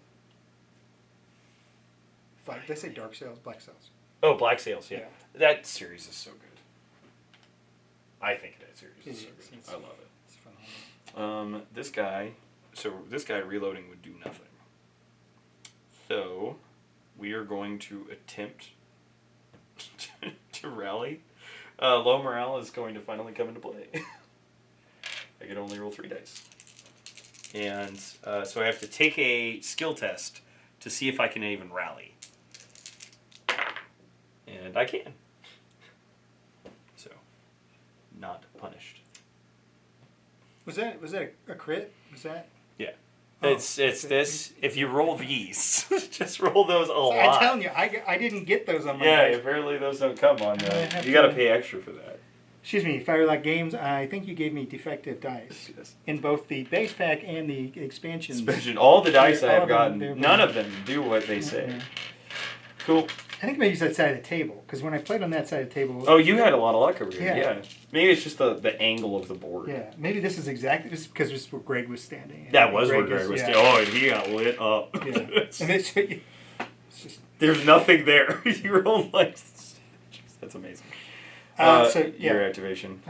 Did I say Dark Sails? Black Sails. Oh, Black Sails, yeah. That series is so good. I think that series is so good. I love it. It's phenomenal. This guy reloading would do nothing. So, we are going to attempt to rally. Low morale is going to finally come into play. I can only roll 3 dice. And so I have to take a skill test to see if I can even rally. And I can. So, not punished. Was that a crit? Was that? Yeah. It's this. If you roll these, just roll those a lot. I'm telling you, I didn't get those on my Yeah, dice. apparently those don't come on that. You gotta pay extra for that. Excuse me, Firelight Games, I think you gave me defective dice. Yes. In both the base pack and the expansions. All the dice All I've of gotten, them, none of them do what they say. Yeah. Cool. I think maybe it's that side of the table, because when I played on that side of the table... Oh, you had a lot of luck over here. Yeah. Maybe it's just the angle of the board. Yeah, maybe this is exactly... This is because this is where Greg was standing. That was where Greg was standing. Oh, he got lit up. Yeah. And it's just... There's nothing there. You rolled like... That's amazing. Your activation.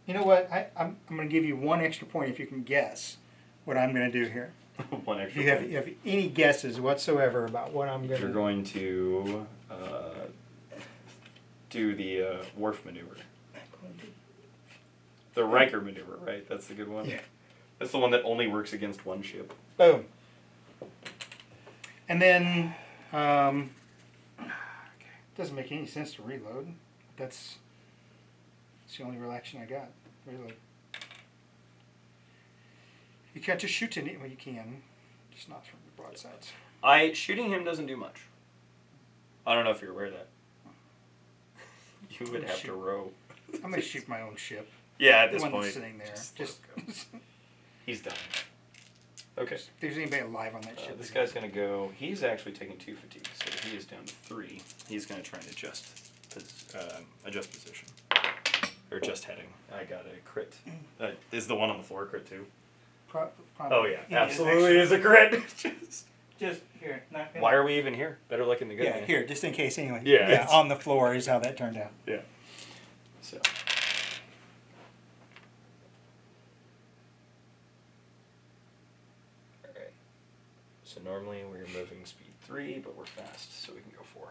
You know what? I'm going to give you one extra point if you can guess what I'm going to do here. One extra If point. you have any guesses whatsoever about what I'm going to do. You're going to do the wharf maneuver. The Riker maneuver, right? That's the good one? Yeah. That's the one that only works against one ship. Boom. And then... doesn't make any sense to reload. That's the only real action I got. Reload. You can't just shoot in it. Well, you can. Just not from the broadsides. Shooting him doesn't do much. I don't know if you're aware of that. You would have to row. I'm going to shoot my own ship. Yeah, at this the one point. That's sitting there. Just He's done. Okay. If there's anybody alive on that ship. This guy's going to go... He's actually taking 2 fatigue, so he is down to 3. He's going to try and adjust position. Or adjust heading. I got a crit. Is the one on the floor a crit too? Oh yeah, absolutely is a crit. Just here. Why are we even here? Better luck in the good. Yeah, here, just in case anyway. Yeah, on the floor is how that turned out. Yeah. So. Alright. So normally we're moving speed 3, but we're fast, so we can go 4.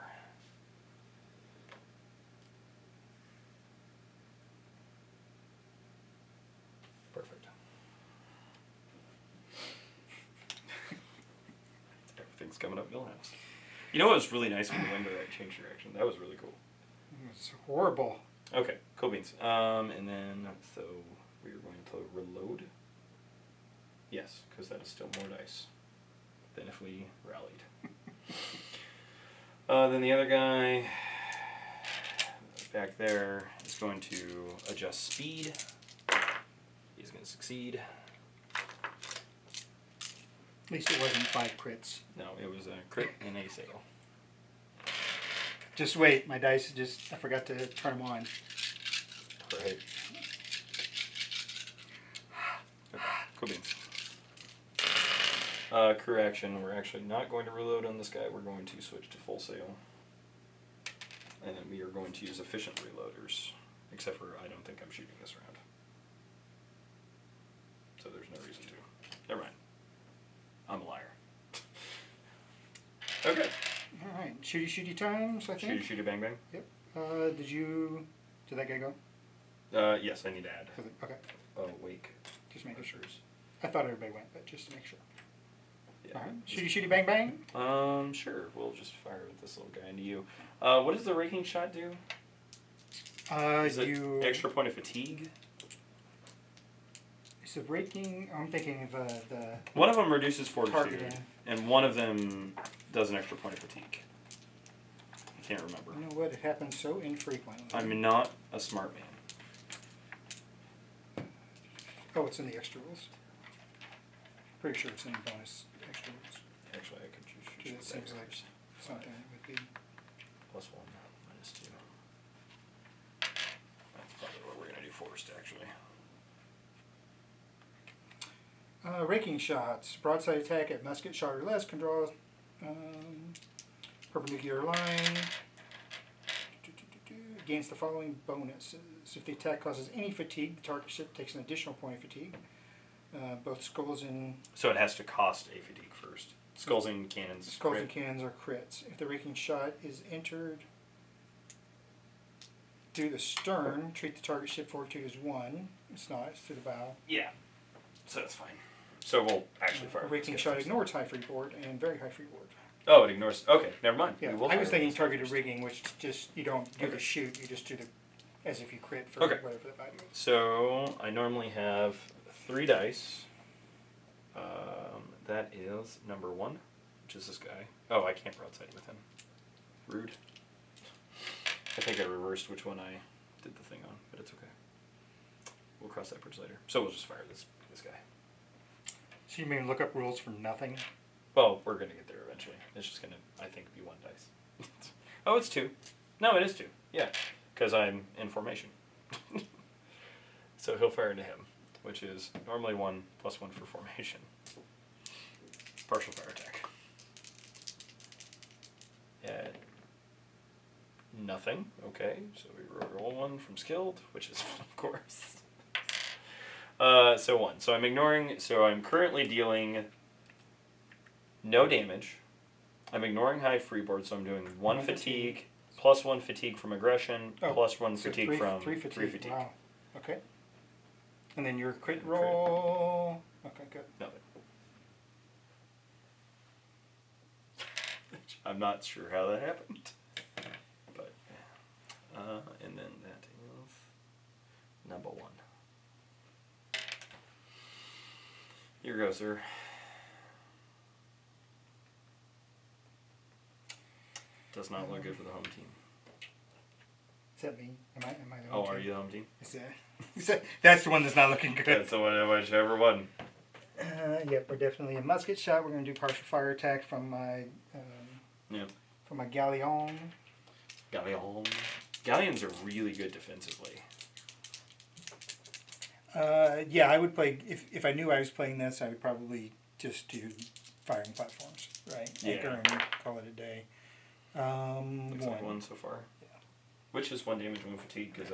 Perfect. Everything's coming up Millhouse. You know what was really nice when you went to that change direction? That was really cool. It's horrible. Okay, cool beans. And then, so we are going to reload. Yes, because that is still more dice than if we rallied. Then the other guy back there is going to adjust speed. He's going to succeed. At least it wasn't 5 crits. No, it was a crit and a sale. Just wait, my dice I forgot to turn them on. Right. Okay, cool beans. Crew action, we're actually not going to reload on this guy, we're going to switch to full sail. And then we are going to use efficient reloaders, except for I don't think I'm shooting this round. So there's no reason to. Never mind. I'm a liar. Okay. Alright, shooty times, I think. Shooty bang bang? Yep. Did that guy go? Yes, I need to add. Okay. Oh, wake. Just making sure. I thought everybody went, but just to make sure. Yeah. Alright, shooty bang bang? Sure. We'll just fire with this little guy into you. What does the raking shot do? Is it extra point of fatigue? Is the raking... I'm thinking of the... One of them reduces fortitude, targeting. and one of them does an extra point of fatigue. I can't remember. You know what? It happens so infrequently. I'm not a smart man. Oh, it's in the extra rules. Pretty sure it's in the bonus extra rules. Actually, I could choose. Because it seems like something that would be... +1, -2. That's probably what we're going to do first, actually. Raking shots. Broadside attack at musket shot or less can draw perpendicular line. Gains the following bonuses. If the attack causes any fatigue, the target ship takes an additional point of fatigue. Both skulls and... So it has to cost a fatigue first. Skulls and cannons. Skulls and cannons are crits. If the raking shot is entered through the stern, treat the target ship fortitude as 1. It's not. It's through the bow. Yeah. So that's fine. So we'll actually fire. A raking shot ignores high freeboard and very high freeboard. Oh, it ignores. Okay, never mind. Yeah, I was thinking targeted rigging, which just you don't do the shoot, you just do the as if you crit for whatever the value is. So I normally have 3 dice That is number 1, which is this guy. Oh, I can't broadside with him. Rude. I think I reversed which one I did the thing on, but it's okay. We'll cross that bridge later. So we'll just fire this guy. So you mean look up rules for nothing? Well, we're going to get there eventually. It's just going to, I think, be 1 dice. Oh, it's 2. No, it is 2. Yeah, because I'm in formation. So he'll fire into him, which is normally 1 plus 1 for formation. Partial fire attack. Yeah. Nothing. Okay, so we roll 1 from skilled, which is of course. So 1. So I'm ignoring. So I'm currently dealing no damage. I'm ignoring high freeboard, so I'm doing 1 fatigue plus 1 fatigue from aggression plus 1 fatigue from 3 fatigue. Wow. Okay. And then your crit roll. Okay, good. Nothing. I'm not sure how that happened, but and then that is number 1. Here goes, sir. Does not look good for the home team. Is that me? Am I the Oh, home are team? you the home team? That's the one that's not looking good. That's the one, whichever one. Yep, we're definitely a musket shot. We're going to do partial fire attack from my from my galleon. Galleons are really good defensively. Yeah, I would play if I knew I was playing this. I would probably just do firing platforms, right? Yeah. Anchor and call it a day. Looks like 1 so far. Yeah. Which is 1 damage, 1 fatigue, because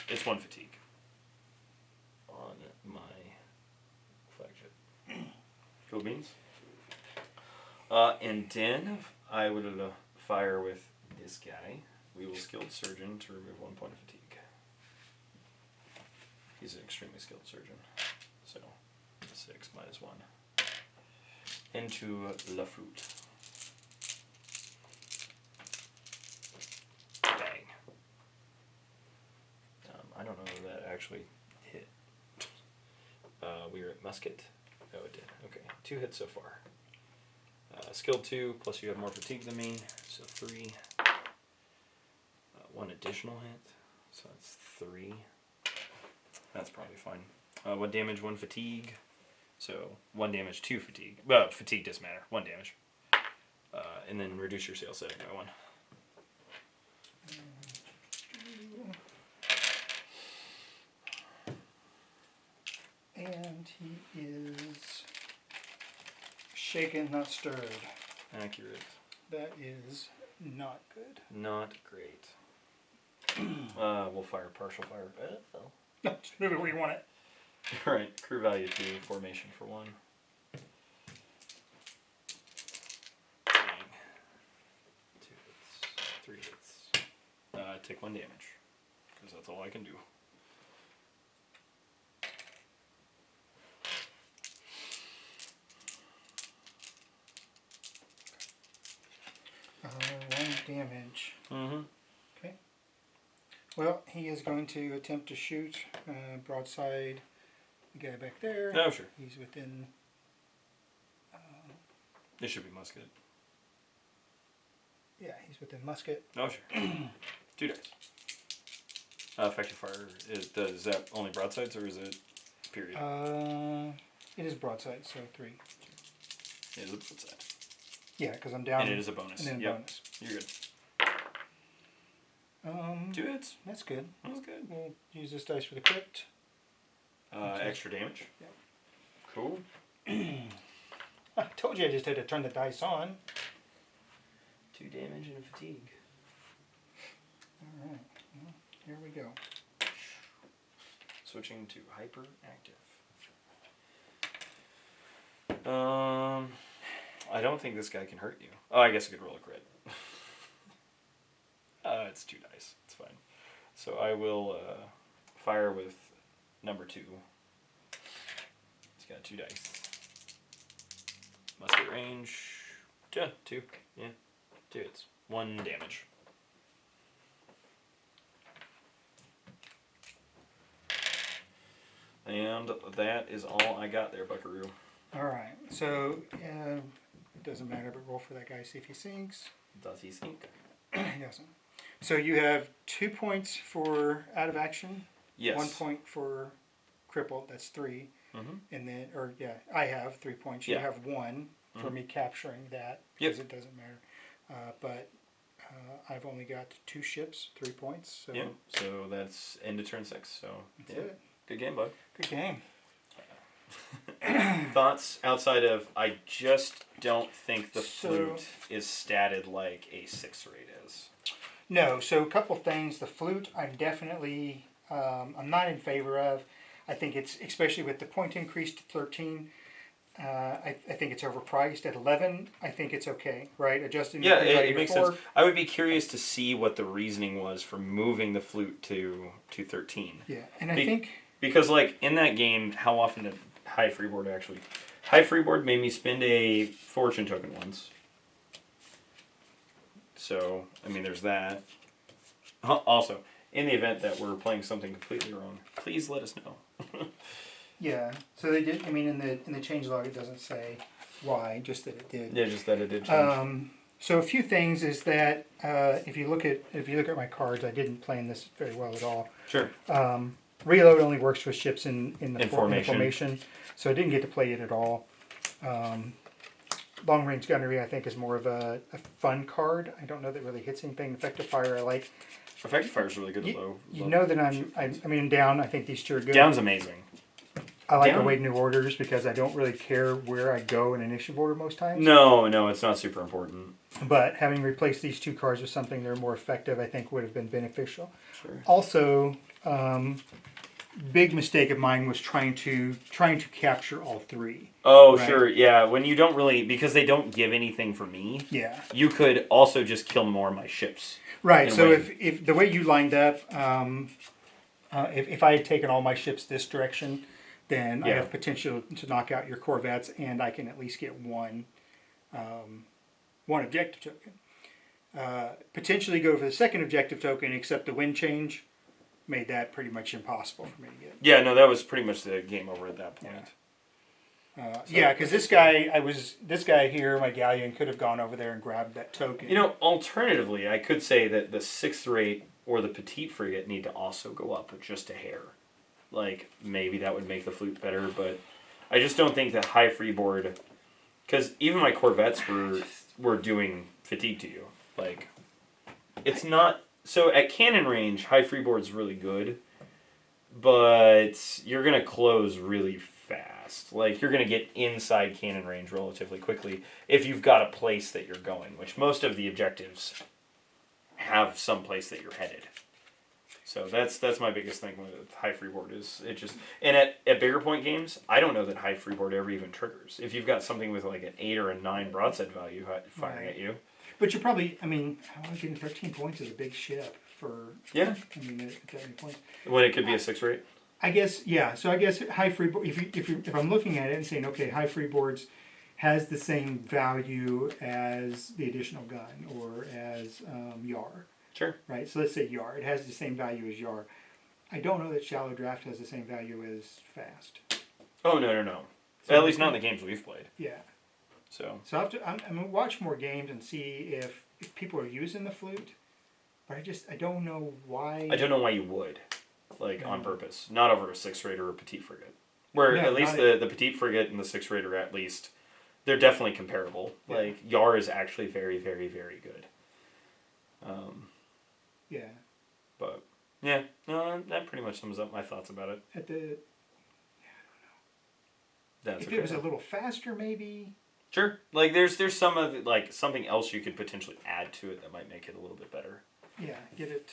it's 1 fatigue on my flagship. Cool beans. And then I would fire with this guy. We will skilled surgeon to remove 1 point of fatigue. He's an extremely skilled surgeon. So 6 minus 1 into La Fluyt. Bang. I don't know if that actually hit. We were at musket. Oh, it did. Okay, 2 hits so far. Skill 2, plus you have more fatigue than me, so 3. 1 additional hit, so that's 3. That's probably fine. 1 damage, 1 fatigue. So 1 damage, 2 fatigue. Well, fatigue doesn't matter. 1 damage. And then reduce your sales setting by 1. And he is shaken, not stirred. Accurate. That is not good. Not great. We'll fire partial fire. No, just move it where you want it. Alright, crew value 2, formation for 1. Dang. 2 hits, 3 hits. Take 1 damage, because that's all I can do. One damage. Mm-hmm. Okay. Well, he is going to attempt to shoot broadside the guy back there. Oh, sure. He's within. It should be musket. Yeah, he's within musket. Oh, sure. 2 dice. Effective fire. Is that only broadsides or is it period? It is broadside, so 3. It is a broadside. Yeah, because I'm down. And it is a bonus. And then Yep. bonus. You're good. 2 hits. That's good. That's good. We'll use this dice for the crit. Extra damage. Yep. Cool. I told you I just had to turn the dice on. 2 damage and a fatigue. Alright, well, here we go. Switching to hyperactive. I don't think this guy can hurt you. Oh, I guess I could roll a crit. It's 2 dice. It's fine. So I will fire with number 2. He's got 2 dice. Musket range. 2. Yeah. 2 hits. 1 damage. And that is all I got there, Buckaroo. All right. So it doesn't matter, but roll for that guy. See if he sinks. Does he sink? He doesn't. So you have 2 points for out of action. Yes. 1 point for crippled. That's 3. Mm-hmm. And then, I have 3 points. You have 1 for me capturing that because it doesn't matter. But I've only got 2 ships, 3 points. So So that's end of turn 6. So that's it. Good game, bud. Good game. Thoughts outside of I just don't think the flute is statted like a 6 rate is. No. So a couple things. The flute, I'm definitely I'm not in favor of. I think it's, especially with the point increase to 13, I think it's overpriced. At 11, I think it's okay, right? Adjusting Yeah, the it makes sense. I would be curious to see what the reasoning was for moving the flute to 13. Yeah, and I think... Because, like, in that game, how often did High Freeboard actually... High Freeboard made me spend a fortune token once. So, I mean, there's that. Also, in the event that we're playing something completely wrong, please let us know. Yeah, so they did. I mean, in the change log, it doesn't say why, just that it did. Yeah, just that it did change. So a few things is that if you look at my cards, I didn't plan this very well at all. Sure. Reload only works with ships in formation, so I didn't get to play it at all. Long range gunnery, I think, is more of a fun card. I don't know that it really hits anything. Effective fire, I like. Effective fire is really good at low. You know that I mean, down, I think these two are good. Down's amazing. I like to wait new orders because I don't really care where I go in initiative order most times. No, it's not super important. But having replaced these 2 cards with something that are more effective, I think would have been beneficial. Sure. Also, big mistake of mine was trying to capture all 3. Oh, right? Sure, yeah. When you don't really, because they don't give anything for me. Yeah. You could also just kill more of my ships. Right. So if the way you lined up, if I had taken all my ships this direction, then I have potential to knock out your corvettes, and I can at least get one objective token. Potentially go for the second objective token, except the wind change made that pretty much impossible for me to get. Yeah, no, that was pretty much the game over at that point. Because this guy here, my galleon, could have gone over there and grabbed that token. You know, alternatively, I could say that the 6th rate or the Petit Frigate need to also go up just a hair. Like, maybe that would make the flute better, but I just don't think that High Freeboard... Because even my corvettes were doing fatigue to you. Like, it's not... So at cannon range, High Freeboard's really good, but you're going to close really fast. Like, you're going to get inside cannon range relatively quickly if you've got a place that you're going, which most of the objectives have some place that you're headed. So that's my biggest thing with High Freeboard is it just... And at bigger point games, I don't know that High Freeboard ever even triggers. If you've got something with like an 8 or a 9 broadside value firing at you. But you're probably, I mean, getting 13 points is a big ship for... Yeah. I mean, at that many points. When it could be a 6 rate? I guess, yeah. So I guess High Freeboard, if I'm looking at it and saying, okay, High Freeboards has the same value as the additional gun or as Yar. Sure. Right, so let's say Yar. It has the same value as Yar. I don't know that Shallow Draft has the same value as Fast. Oh, no. So at least not in the games we've played. Yeah. So I'm going to watch more games and see if people are using the flute. But I don't know why. I don't know why you would, on purpose. Not over a 6 rate or a Petit Frigate. Where at least the Petit Frigate and the 6 rate are at least, they're definitely comparable. Yeah. Like, Yar is actually very, very, very good. Yeah. But, yeah, no, that pretty much sums up my thoughts about it. I don't know. That's if it was a little faster, maybe. Sure. Like, there's some of it, like, something else you could potentially add to it that might make it a little bit better. Yeah, get it.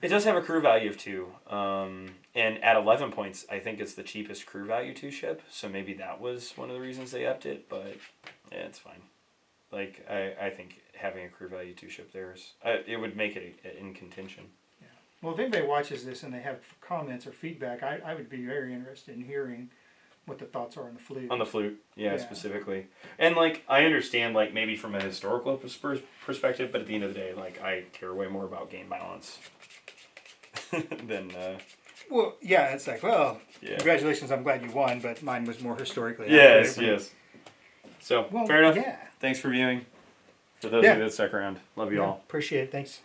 It does have a crew value of 2. And at 11 points, I think it's the cheapest crew value 2 ship. So maybe that was one of the reasons they upped it. But, yeah, it's fine. Like, I think having a crew value 2 ship there is... it would make it in contention. Yeah. Well, if anybody watches this and they have comments or feedback, I would be very interested in hearing what the thoughts are on the flute. On the flute, yeah, specifically. And, like, I understand, like, maybe from a historical perspective, but at the end of the day, like, I care way more about game balance than... Well, yeah, it's like, well, Yeah. congratulations, I'm glad you won, but mine was more historically Yes, accurate. yes. So, Well, fair enough. yeah. Thanks for viewing. For those of you that stuck around, love you all. Appreciate it. Thanks.